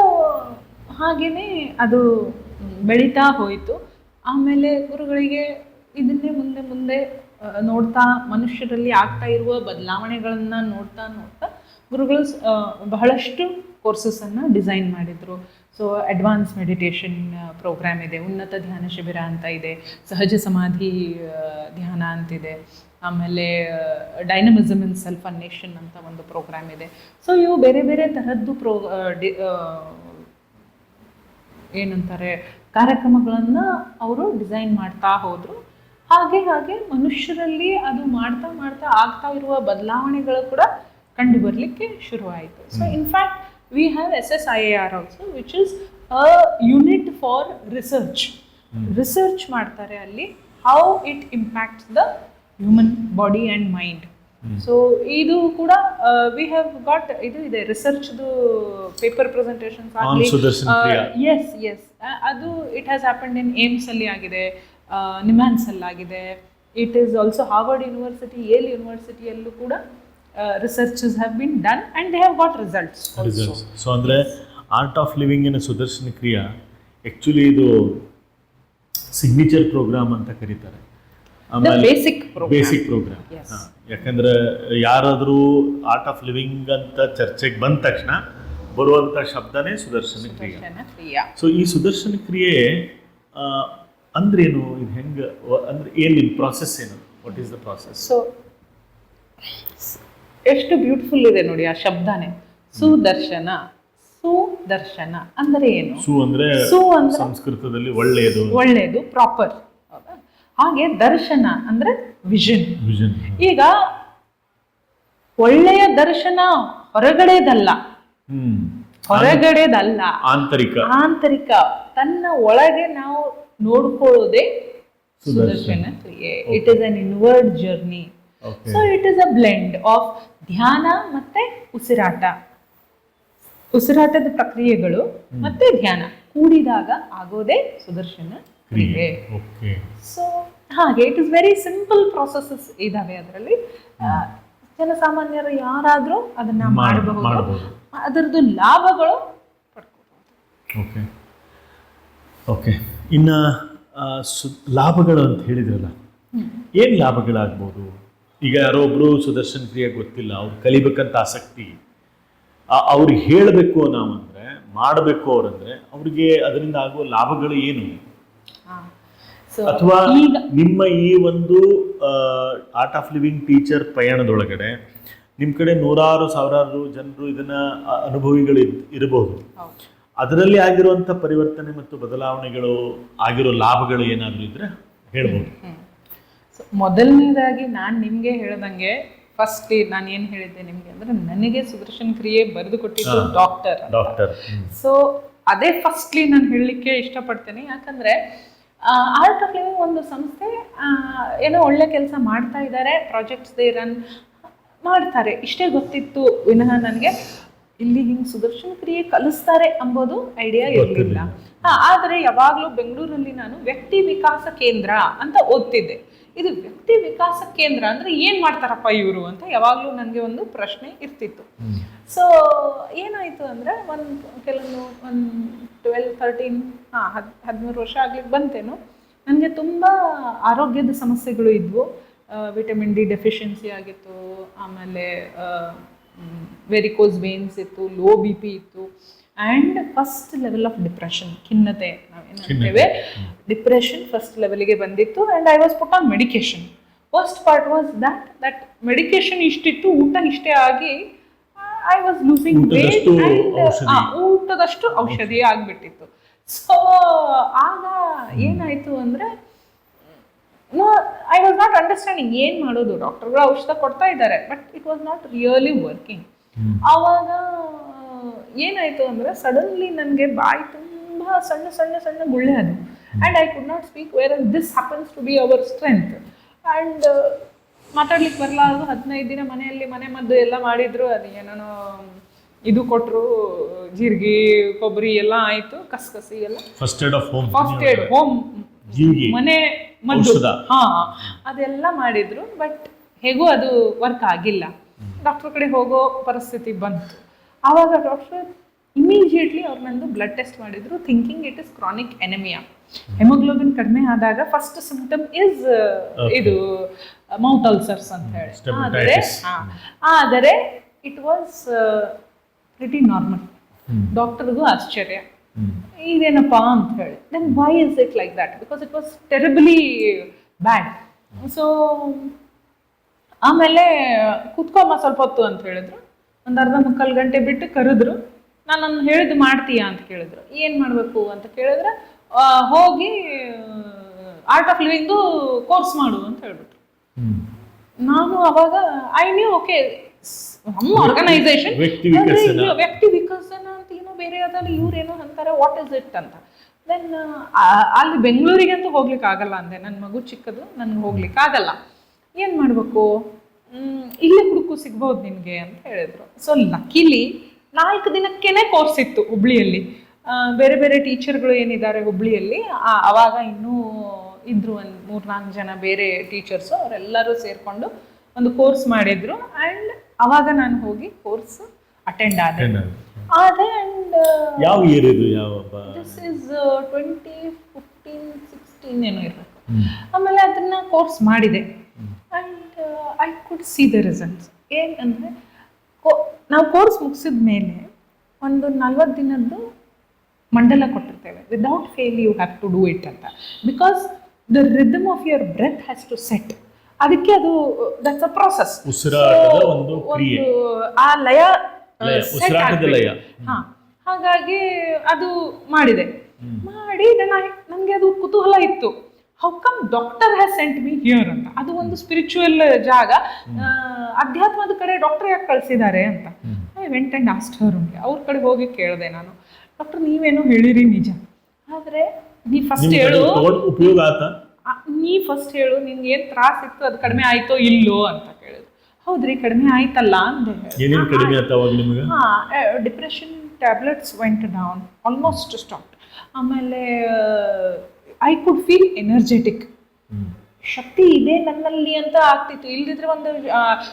ಹಾಗೇನೆ ಅದು ಬೆಳೀತಾ ಹೋಯಿತು. ಆಮೇಲೆ ಗುರುಗಳಿಗೆ ಇದನ್ನೇ ಮುಂದೆ ನೋಡ್ತಾ ಮನುಷ್ಯರಲ್ಲಿ ಆಗ್ತಾ ಇರುವ ಬದಲಾವಣೆಗಳನ್ನ ನೋಡ್ತಾ ಗುರುಗಳು ಬಹಳಷ್ಟು ಕೋರ್ಸಸ್ಸನ್ನು ಡಿಸೈನ್ ಮಾಡಿದರು. ಸೊ ಅಡ್ವಾನ್ಸ್ ಮೆಡಿಟೇಷನ್ ಪ್ರೋಗ್ರಾಮ್ ಇದೆ, ಉನ್ನತ ಧ್ಯಾನ ಶಿಬಿರ ಅಂತ ಇದೆ, ಸಹಜ ಸಮಾಧಿ ಧ್ಯಾನ ಅಂತಿದೆ, ಆಮೇಲೆ ಡೈನಮಿಸಮ್ ಇನ್ ಸೆಲ್ಫ್ ಅನ್ನೇಷನ್ ಅಂತ ಒಂದು ಪ್ರೋಗ್ರಾಮ್ ಇದೆ. ಸೊ ಇವು ಬೇರೆ ತರದ್ದು ಏನಂತಾರೆ ಕಾರ್ಯಕ್ರಮಗಳನ್ನು ಅವರು ಡಿಸೈನ್ ಮಾಡ್ತಾ ಹೋದರು. ಹಾಗೆ ಮನುಷ್ಯರಲ್ಲಿ ಅದು ಮಾಡ್ತಾ ಆಗ್ತಾ ಇರುವ ಬದಲಾವಣೆಗಳು ಕೂಡ ಕಂಡು ಬರಲಿಕ್ಕೆ ಶುರುವಾಯಿತು. So in fact we have SSIAR also, which is a unit for research ಮಾಡ್ತಾರೆ ಅಲ್ಲಿ, how it impacts the human body and mind. So ಇದು ಕೂಡ ವಿ ಹ್ಯಾವ್ ಗಾಟ್ ಇದು ಇದೆ ರಿಸರ್ಚ್ದು ಪೇಪರ್ ಪ್ರೆಸೆಂಟೇಷನ್ಸ್ ಆಗಲಿ. ಎಸ್ ಅದು it has happened in AIIMS ಅಲ್ಲಿ ಆಗಿದೆ, ನಿಮ್ಯಾನ್ಸ್ ಅಲ್ಲಿ ಆಗಿದೆ. It is also Harvard university, Yale ಯೂನಿವರ್ಸಿಟಿಯಲ್ಲೂ ಕೂಡ researches have been done and they have got results. So ಅಂದರೆ art of living in Sudarshan Kriya actually ಇದು ಸಿಗ್ನೇಚರ್ ಪ್ರೋಗ್ರಾಮ್ ಅಂತ ಕರೀತಾರೆ. Basic program. ಯಾಕಂದ್ರೆ ಯಾರಾದರೂ ಆರ್ಟ್ ಆಫ್ ಲಿವಿಂಗ್ ಅಂತ ಚರ್ಚೆಗೆ ಬಂದ ತಕ್ಷಣ ಬರುವಂಥ ಶಬ್ದನೇ ಸುದರ್ಶನ ಕ್ರಿಯಾ. ಸೊ ಈ ಸುದರ್ಶನ ಕ್ರಿಯೆ ಅಂದ್ರೇನು, ಇದು ಹೆಂಗೆ, ಅಂದ್ರೆ ಏನು ಪ್ರಾಸೆಸ್, ಏನು, what is the process? So ಎಷ್ಟು ಬ್ಯೂಟಿಫುಲ್ ಇದೆ ನೋಡಿ ಆ ಶಬ್ದನೇ, ಸುದರ್ಶನ ಅಂದರೆ ಏನು? ಸು ಅಂದ್ರೆ ಸಂಸ್ಕೃತದಲ್ಲಿ ಒಳ್ಳೆಯದು, ಪ್ರಾಪರ್. ಹಾಗೆ ದರ್ಶನ ಅಂದ್ರೆ ವಿಷನ್. ಈಗ ಒಳ್ಳೆಯ ದರ್ಶನ ಹೊರಗಡೆದಲ್ಲ, ಆಂತರಿಕ ತನ್ನ ಒಳಗೆ ನಾವು ನೋಡ್ಕೊಳ್ಳೋದೇ ಸುದರ್ಶನ ಕ್ರಿಯೆ. It is an inward journey. So it is a blend of ಧ್ಯಾನ ಮತ್ತೆ ಉಸಿರಾಟದ ಪ್ರಕ್ರಿಯೆಗಳು ಮತ್ತೆ ಧ್ಯಾನ ಕೂಡಿದಾಗ ಆಗೋದೇ ಸುದರ್ಶನ ಕ್ರಿಯೆ. ಸೊ ಹಾಗೆ it is very simple processes ಇದಾವೆ ಅದರಲ್ಲಿ. ಜನಸಾಮಾನ್ಯರು ಯಾರಾದರೂ ಅದನ್ನ ಮಾಡಬಹುದು, ಅದರದ್ದು ಲಾಭಗಳು ಪಡ್ಕೋಬಹುದು. ಓಕೆ ಇನ್ನು ಲಾಭಗಳು ಅಂತ ಹೇಳಿದ್ರಲ್ಲ, ಏನು ಲಾಭಗಳಾಗ್ಬೋದು? ಈಗ ಯಾರೋ ಒಬ್ರು ಸುದರ್ಶನ ಕ್ರಿಯೆ ಗೊತ್ತಿಲ್ಲ, ಅವ್ರು ಕಲಿಬೇಕಂತ ಆಸಕ್ತಿ, ಅವ್ರಿಗೆ ಹೇಳಬೇಕು ನಾವು ಅಂದರೆ, ಮಾಡಬೇಕು ಅವರಂದ್ರೆ, ಅವ್ರಿಗೆ ಅದರಿಂದ ಆಗುವ ಲಾಭಗಳು ಏನು? ಅಥವಾ ನಿಮ್ಮ ಈ ಒಂದು ಆರ್ಟ್ ಆಫ್ ಲಿವಿಂಗ್ ಟೀಚರ್ ಪಯಣದೊಳಗಡೆ ನಿಮ್ಮ ಕಡೆ ನೂರಾರು ಸಾವಿರಾರು ಜನರು ಇದನ್ನ ಅನುಭವಿಗಳು ಇರಬಹುದು, ಅದರಲ್ಲಿ ಆಗಿರುವಂಥ ಪರಿವರ್ತನೆ ಮತ್ತು ಬದಲಾವಣೆಗಳು ಆಗಿರೋ ಲಾಭಗಳು ಏನಾದರೂ ಇದ್ರೆ ಹೇಳ್ಬೋದು. ಮೊದಲನೇದಾಗಿ ನಾನು ನಿಮಗೆ ಹೇಳ್ದಂಗೆ ಫಸ್ಟ್ ನಾನು ಏನು ಹೇಳಿದ್ದೆ ನಿಮಗೆ ಅಂದರೆ, ನನಗೆ ಸುದರ್ಶನ ಕ್ರಿಯೆ ಬರೆದು ಕೊಟ್ಟಿದ್ದು ಡಾಕ್ಟರ್. ಸೊ ಅದೇ ಫಸ್ಟ್ಲಿ ನಾನು ಹೇಳಲಿಕ್ಕೆ ಇಷ್ಟಪಡ್ತೇನೆ. ಯಾಕಂದರೆ ಆರ್ಟ್ ಆಫ್ ಲಿವಿಂಗ್ ಒಂದು ಸಂಸ್ಥೆ ಏನೋ ಒಳ್ಳೆ ಕೆಲಸ ಮಾಡ್ತಾ ಇದ್ದಾರೆ, ಪ್ರಾಜೆಕ್ಟ್ಸ್ ದೇ ರನ್ ಮಾಡ್ತಾರೆ, ಇಷ್ಟೇ ಗೊತ್ತಿತ್ತು ವಿನಃ ನನಗೆ ಇಲ್ಲಿ ಹಿಂಗೆ ಸುದರ್ಶನ ಕ್ರಿಯೆ ಕಲಿಸ್ತಾರೆ ಅಂಬೋದು ಐಡಿಯಾ ಇರಲಿಲ್ಲ. ಆದರೆ ಯಾವಾಗಲೂ ಬೆಂಗಳೂರಲ್ಲಿ ನಾನು ವ್ಯಕ್ತಿ ವಿಕಾಸ ಕೇಂದ್ರ ಅಂತ ಓದ್ತಿದ್ದೆ. ಇದು ವ್ಯಕ್ತಿ ವಿಕಾಸ ಕೇಂದ್ರ ಅಂದರೆ ಏನು ಮಾಡ್ತಾರಪ್ಪ ಇವರು ಅಂತ ಯಾವಾಗಲೂ ನನಗೆ ಒಂದು ಪ್ರಶ್ನೆ ಇರ್ತಿತ್ತು. ಸೊ ಏನಾಯಿತು ಅಂದರೆ ಒಂದು 13 ವರ್ಷ ಆಗ್ಲಿಕ್ಕೆ ಬಂತೇನೋ, ನನಗೆ ತುಂಬ ಆರೋಗ್ಯದ ಸಮಸ್ಯೆಗಳು ಇದ್ವು. ವಿಟಮಿನ್ ಡಿ ಡೆಫಿಷಿಯನ್ಸಿ ಆಗಿತ್ತು, ಆಮೇಲೆ ವೆರಿಕೋಸ್ ವೇನ್ಸ್ ಇತ್ತು, ಲೋ BP ಇತ್ತು, and first level of depression, ಖಿನ್ನತೆ ನಾವೇನಂತೇವೆ, ಡಿಪ್ರೆಷನ್ ಫಸ್ಟ್ ಲೆವೆಲ್ಗೆ ಬಂದಿತ್ತು. And I was put on medication. First part was that medication ಇಷ್ಟಿತ್ತು, ಊಟ ಇಷ್ಟೇ ಆಗಿ ಐ ವಾಸ್ ಲೂಸಿಂಗ್ ವೇಟ್, ಊಟದಷ್ಟು ಔಷಧಿ ಆಗಿಬಿಟ್ಟಿತ್ತು. ಸೊ ಆಗ ಏನಾಯಿತು ಅಂದರೆ, ಐ ವಾಸ್ ನಾಟ್ ಅಂಡರ್ಸ್ಟ್ಯಾಂಡಿಂಗ್ ಏನು ಮಾಡೋದು. ಡಾಕ್ಟರ್ಗಳು ಔಷಧ ಕೊಡ್ತಾ ಇದ್ದಾರೆ, but it was not really working. ಆವಾಗ ಏನಾಯ್ತು ಅಂದ್ರೆ ಸಡನ್ಲಿ ನನಗೆ ಬಾಯಿ ತುಂಬಾ ಸಣ್ಣ ಸಣ್ಣ ಸಣ್ಣ ಗುಳ್ಳೆ ಅದು. And I could not speak where this happens to be our strength. And ಮಾತಾಡ್ಲಿಕ್ಕೆ ಬರಲಾರ್ದು 15 ದಿನ ಮನೆಯಲ್ಲಿ ಮನೆ ಮದ್ದು ಎಲ್ಲ ಮಾಡಿದ್ರು. ಅದು ಏನೋ ಇದು ಕೊಟ್ಟರು, ಜೀರಿಗೆ ಕೊಬ್ಬರಿ ಎಲ್ಲ ಆಯಿತು, ಕಸಕಸಿ ಎಲ್ಲ ಫಸ್ಟ್ ಏಡ್ ಹೋಮ್ ಮನೆ ಮದ್ದು ಔಷಧ. ಅದೆಲ್ಲ ಮಾಡಿದ್ರು. ಬಟ್ ಹೇಗೂ ಅದು ವರ್ಕ್ ಆಗಿಲ್ಲ. ಡಾಕ್ಟರ್ ಕಡೆ ಹೋಗೋ ಪರಿಸ್ಥಿತಿ ಬಂತು. ಆವಾಗ ಡಾಕ್ಟರ್ ಇಮಿಡಿಯೇಟ್ಲಿ ಅವ್ರು ನಂದು ಬ್ಲಡ್ ಟೆಸ್ಟ್ ಮಾಡಿದ್ರು, thinking it is chronic anaemia. Haemoglobin ಕಡಿಮೆ ಆದಾಗ ಫಸ್ಟ್ ಸಿಂಪ್ಟಮ್ ಇಸ್ ಇದು ಮೌತ್ ಅಲ್ಸರ್ಸ್ ಅಂತ ಹೇಳಿ. ಆದರೆ ಇಟ್ ವಾಸ್ ಪ್ರಿಟಿ ನಾರ್ಮಲ್. ಡಾಕ್ಟರ್ಗೂ ಆಶ್ಚರ್ಯ, ಇದೇನಪ್ಪ ಅಂತ ಹೇಳಿ. Then why is it like that? Because it was terribly bad. So ಆಮೇಲೆ ಕುತ್ಕೊಮ್ಮ ಸ್ವಲ್ಪ ಹೊತ್ತು ಅಂತ ಹೇಳಿದ್ರು. ಒಂದು ಅರ್ಧ ಮುಕ್ಕಾಲು ಗಂಟೆ ಬಿಟ್ಟು ಕರೆದ್ರು. ನಾನು ಹೇಳಿದ್ದು ಮಾಡ್ತೀಯಾ ಅಂತ ಕೇಳಿದ್ರು. ಏನು ಮಾಡಬೇಕು ಅಂತ ಕೇಳಿದ್ರೆ, ಹೋಗಿ ಆರ್ಟ್ ಆಫ್ ಲಿವಿಂಗು ಕೋರ್ಸ್ ಮಾಡು ಅಂತ ಹೇಳ್ಬಿಟ್ರು. ನಾನು ಅವಾಗ ಐ ನ್ಯೂ ಓಕೆ ನಮ್ಮ ಆರ್ಗನೈಸೇಷನ್ ವ್ಯಕ್ತಿ ವಿಕಸನ ಅಂತ ಏನೋ ಬೇರೆ ಅದಲ್ಲಿ ಇವ್ರೇನೋ ಅಂತಾರೆ, ವಾಟ್ ಇಸ್ ಇಟ್ ಅಂತ. ದೆನ್ ಅಲ್ಲಿ ಬೆಂಗಳೂರಿಗಂತೂ ಹೋಗ್ಲಿಕ್ಕೆ ಆಗಲ್ಲ ಅಂದೆ. ನನ್ನ ಮಗು ಚಿಕ್ಕದು, ನನ್ಗೆ ಹೋಗ್ಲಿಕ್ಕೆ ಆಗಲ್ಲ. ಏನು ಮಾಡಬೇಕು, ಇಲ್ಲೇ ಹುಡುಕು ಸಿಗ್ಬೋದು ನಿನಗೆ ಅಂತ ಹೇಳಿದ್ರು. ಸೊ ಲಕ್ಕಿಲಿ 4 ದಿನಕ್ಕೇನೆ ಕೋರ್ಸ್ ಇತ್ತು ಹುಬ್ಳಿಯಲ್ಲಿ. ಬೇರೆ ಬೇರೆ ಟೀಚರ್ಗಳು ಏನಿದ್ದಾರೆ ಹುಬ್ಳಿಯಲ್ಲಿ, ಅವಾಗ ಇನ್ನೂ ಇದ್ರು ಒಂದು 3-4 ಜನ ಬೇರೆ ಟೀಚರ್ಸು, ಅವರೆಲ್ಲರೂ ಸೇರಿಕೊಂಡು ಒಂದು ಕೋರ್ಸ್ ಮಾಡಿದ್ರು. ಆ್ಯಂಡ್ ಅವಾಗ ನಾನು ಹೋಗಿ ಕೋರ್ಸ್ ಅಟೆಂಡ್ ಆದೆ. ಆ್ಯಂಡ್ ಯಾವ ಇಯರ್ ಇದು? ದಿಸ್ ಇಸ್ 2015-16 ಏನೋ ಇರಬೇಕು. ಆಮೇಲೆ ಅದನ್ನ ಕೋರ್ಸ್ ಮಾಡಿದೆ. And I could see the results. ಏನಂದರೆ ನಾವು ಕೋರ್ಸ್ ಮುಗಿಸಿದ ಮೇಲೆ ಒಂದು 40 ದಿನದ್ದು ಮಂಡಲ ಕೊಟ್ಟಿರ್ತೇವೆ. Without fail you have to do it ಅಂತ. Because the rhythm of your breath has to set. ಅದಕ್ಕೆ ಅದು ದಟ್ಸ್ ಅ ಪ್ರಾಸೆಸ್. ಒಂದು ಆ ಲಯ ಲಯ. ಹಾಗಾಗಿ ಅದು ಮಾಡಿದೆ. ಮಾಡಿ ನನಗೆ ಅದು ಕುತೂಹಲ ಇತ್ತು. How come doctor has scent me here ಅಂತ. ಅದು ಒಂದು ಸ್ಪಿರಿಚುವಲ್ ಜಾಗ, ಅಧ್ಯಾತ್ಮದ ಕಡೆ ಡಾಕ್ಟರ್ ಯಾಕೆ ಕಳಿಸಿದ್ದಾರೆ ಅಂತ. ಐ ವೆಂಟ್ ಆ್ಯಂಡ್ ಆಸ್ಕ್ಡ್ ಹರ್. ಅವ್ರ ಕಡೆ ಹೋಗಿ ಕೇಳಿದೆ ನಾನು, ಡಾಕ್ಟರ್ ನೀವೇನೋ ಹೇಳಿರಿ ನಿಜ, ಆದರೆ ನೀ ಫಸ್ಟ್ ಹೇಳು, ಉಪಯೋಗ ಆತ, ನೀ ಫಸ್ಟ್ ಹೇಳು ನಿನ್ಗೆ ಏನು ತ್ರಾಸ ಇತ್ತು, ಅದು ಕಡಿಮೆ ಆಯ್ತೋ ಇಲ್ಲೋ ಅಂತ ಕೇಳಿದ್ರು. ಹೌದ್ರಿ ಕಡಿಮೆ ಆಯ್ತಲ್ಲ ಅಂದೆ. Depression tablets vent down, almost stop. ಆಮೇಲೆ ಐ ಕುಡ್ ಫೀಲ್ ಎನರ್ಜೆಟಿಕ್. ಶಕ್ತಿ ಇದೆ ನನ್ನಲ್ಲಿ ಅಂತ ಆಗ್ತಿತ್ತು. ಇಲ್ದಿದ್ರೆ ಒಂದು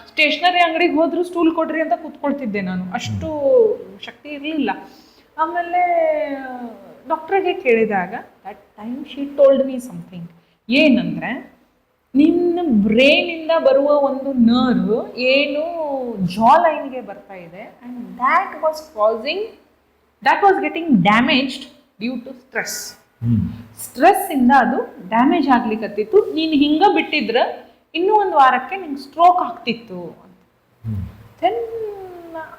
ಸ್ಟೇಷನರಿ ಅಂಗಡಿಗೆ ಹೋದ್ರು ಸ್ಟೂಲ್ ಕೊಡ್ರಿ ಅಂತ ಕೂತ್ಕೊಳ್ತಿದ್ದೆ ನಾನು, ಅಷ್ಟು ಶಕ್ತಿ ಇರಲಿಲ್ಲ. ಆಮೇಲೆ ಡಾಕ್ಟ್ರಿಗೆ ಕೇಳಿದಾಗ that time she told me something. ಏನಂದರೆ, ನಿನ್ನ ಬ್ರೈನಿಂದ ಬರುವ ಒಂದು ನರ್ವ್ ಏನು ಜಾ ಲೈನ್ಗೆ ಬರ್ತಾ ಇದೆ, and that was getting damaged due to stress. ಸ್ಟ್ರೆಸ್ಸಿಂದ ಅದು ಡ್ಯಾಮೇಜ್ ಆಗ್ಲಿಕ್ಕತ್ತಿತ್ತು. ನೀನು ಹಿಂಗೆ ಬಿಟ್ಟಿದ್ರೆ ಇನ್ನೂ 1 ವಾರಕ್ಕೆ ನಿಂಗೆ ಸ್ಟ್ರೋಕ್ ಆಗ್ತಿತ್ತು ಅಂತ. Then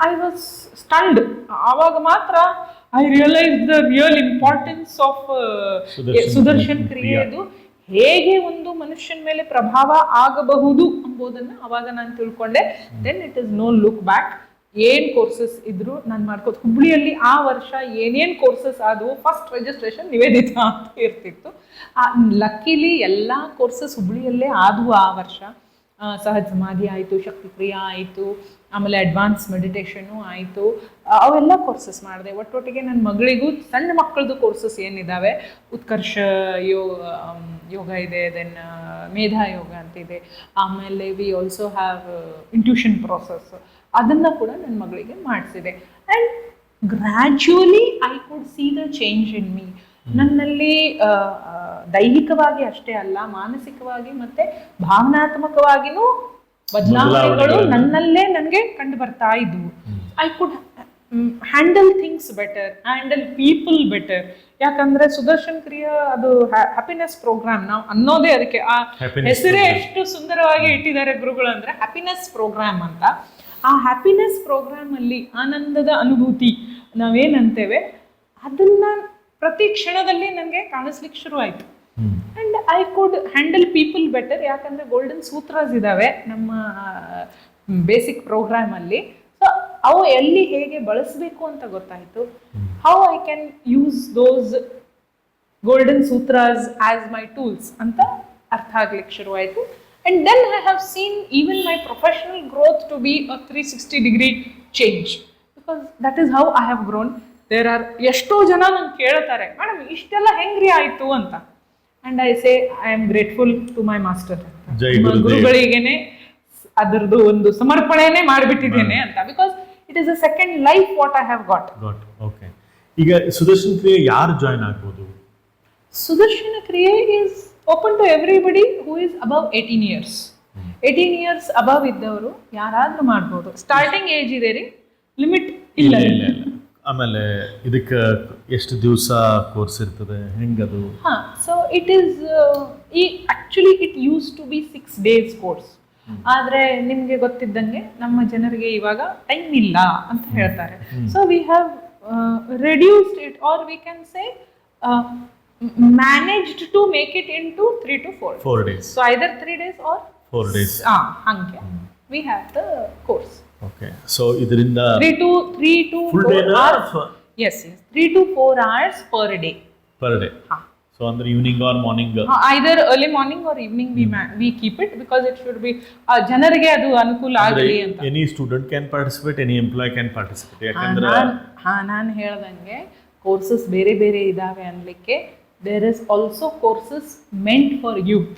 I was stunned. ಆವಾಗ ಮಾತ್ರ I realise the real importance of Sudarshan ಕ್ರಿಯೆದು, ಹೇಗೆ ಒಂದು ಮನುಷ್ಯನ ಮೇಲೆ ಪ್ರಭಾವ ಆಗಬಹುದು ಎಂಬುದನ್ನು ಅವಾಗ ನಾನು ತಿಳ್ಕೊಂಡೆ. Then it is no look back. ಏನು ಕೋರ್ಸಸ್ ಇದ್ರು ನಾನು ಮಾಡ್ಕೋದು. ಹುಬ್ಳಿಯಲ್ಲಿ ಆ ವರ್ಷ ಏನೇನು ಕೋರ್ಸಸ್ ಆದವು, ಫಸ್ಟ್ ರಿಜಿಸ್ಟ್ರೇಷನ್ ನಿವೇದಿತಾ ಅಂತ ಇರ್ತಿತ್ತು. ಲಕ್ಕಿಲಿ ಎಲ್ಲ ಕೋರ್ಸಸ್ ಹುಬ್ಳಿಯಲ್ಲೇ ಆದವು ಆ ವರ್ಷ. ಸಹಜ ಸಮಾಧಿ ಆಯಿತು, ಶಕ್ತಿಕ್ರಿಯಾ ಆಯಿತು, ಆಮೇಲೆ ಅಡ್ವಾನ್ಸ್ ಮೆಡಿಟೇಷನು ಆಯಿತು. ಅವೆಲ್ಲ ಕೋರ್ಸಸ್ ಮಾಡಿದೆ. ಒಟ್ಟೊಟ್ಟಿಗೆ ನನ್ನ ಮಗಳಿಗೂ ಸಣ್ಣ ಮಕ್ಕಳದು ಕೋರ್ಸಸ್ ಏನಿದ್ದಾವೆ, ಉತ್ಕರ್ಷ ಯೋಗ ಇದೆ, ದೆನ್ ಮೇಧಾ ಯೋಗ ಅಂತಿದೆ. ಆಮೇಲೆ we also have intuition process, ಅದನ್ನು ಕೂಡ ನನ್ನ ಮಗಳಿಗೆ ಮಾಡಿಸಿದೆ. And gradually I could see the change in me. ನನ್ನಲ್ಲಿ ದೈಹಿಕವಾಗಿ ಅಷ್ಟೇ ಅಲ್ಲ, ಮಾನಸಿಕವಾಗಿ ಮತ್ತು ಭಾವನಾತ್ಮಕವಾಗಿಯೂ ಬದಲಾವಣೆಗಳು ನನ್ನಲ್ಲೇ ನನಗೆ ಕಂಡು ಬರ್ತಾ ಇದ್ವು. I could handle things better, handle people better. ಯಾಕಂದರೆ ಸುದರ್ಶನ್ ಕ್ರಿಯಾ ಅದು ಹ್ಯಾಪಿನೆಸ್ ಪ್ರೋಗ್ರಾಮ್ ನಾವು ಅನ್ನೋದೇ ಅದಕ್ಕೆ. ಆ ಹೆಸರೇ ಎಷ್ಟು ಸುಂದರವಾಗಿ ಇಟ್ಟಿದ್ದಾರೆ ಗುರುಗಳು ಅಂದರೆ ಹ್ಯಾಪಿನೆಸ್ ಪ್ರೋಗ್ರಾಮ್ ಅಂತ. ಆ ಹ್ಯಾಪಿನೆಸ್ ಪ್ರೋಗ್ರಾಮಲ್ಲಿ ಆನಂದದ ಅನುಭೂತಿ ನಾವೇನಂತೇವೆ, ಅದನ್ನು ಪ್ರತಿ ಕ್ಷಣದಲ್ಲಿ ನನಗೆ ಕಾಣಿಸ್ಲಿಕ್ಕೆ ಶುರು ಆಯಿತು. And I could handle people better. ಯಾಕಂದರೆ ಗೋಲ್ಡನ್ ಸೂತ್ರಾಸ್ ಇದ್ದಾವೆ ನಮ್ಮ ಬೇಸಿಕ್ ಪ್ರೋಗ್ರಾಮಲ್ಲಿ. ಸೊ ಅವು ಎಲ್ಲಿ ಹೇಗೆ ಬಳಸಬೇಕು ಅಂತ ಗೊತ್ತಾಯ್ತು. How I can use those golden sutras as my tools ಅಂತ ಅರ್ಥ ಆಗ್ಲಿಕ್ಕೆ ಶುರುವಾಯಿತು. And then I have seen even my professional growth to be a 360-degree change, because that is how I have grown. There are ಎಷ್ಟೋ ಜನ ನಂಗೆ ಕೇಳ್ತಾರೆ, ಮೇಡಮ್ ಇಷ್ಟೆಲ್ಲ ಹೆಂಗ್ರಿ ಆಯ್ತು ಅಂತ. And I say I am grateful to my master, ಗುರುಗಳಿಗೇನೆ ಅದರದ್ದು ಒಂದು ಸಮರ್ಪಣೆನೇ ಮಾಡಿಬಿಟ್ಟಿದ್ದೇನೆ ಅಂತ. Because it is a second life what I have got. Okay, ಈಗ ಸುದರ್ಶನ ಕ್ರಿಯೆ ಯಾರು ಜಾಯ್ನ್ ಆಗ್ಬೋದು? ಸುದರ್ಶನ ಕ್ರಿಯೆ is open to everybody who is above 18 years. 18 years above ಇದ್ದವರು ಯಾರಾದ್ರೂ ಮಾಡ್ಬೋದು. ಸ್ಟಾರ್ಟಿಂಗ್ ಏಜ್ ಇದೆ ರೀ, ಲಿಮಿಟ್ ಇಲ್ಲ. ಆಮೇಲೆ ಇದಕ್ಕೆ ಎಷ್ಟು ದಿವಸ ಕೋರ್ಸ್ ಇರ್ತದೆ, ಹೆಂಗದು? So it is actually it use to be 6 days course. ಆದ್ರೆ ನಿಮ್ಗೆ ಗೊತ್ತಿದ್ದಂಗೆ ನಮ್ಮ ಜನರಿಗೆ ಇವಾಗ ಟೈಮ್ ಇಲ್ಲ ಅಂತ ಹೇಳ್ತಾರೆ. So we have reduced it, or we can say managed to make it into 3 to 4 days. So either 3 days or 4 days. hange we have the course. Okay, so idrinda 3 to full 4 day hours. Yes, 3 to 4 hours per day. So andre evening or morning? Either early morning or evening we keep it, because it should be ಜನರಿಗೆ ಅದು ಅನುಕೂಲ ಆಗಲಿ ಅಂತ. Any student can participate, any employee can participate. ಯಾಕಂದ್ರೆ ನಾನು ಹೇಳ್ದಂಗೆ ಕೋರ್ಸಸ್ ಬೇರೆ ಬೇರೆ ಇದಾವೆ ಅನ್ಲಿಕ್ಕೆ. There is also courses meant for youth.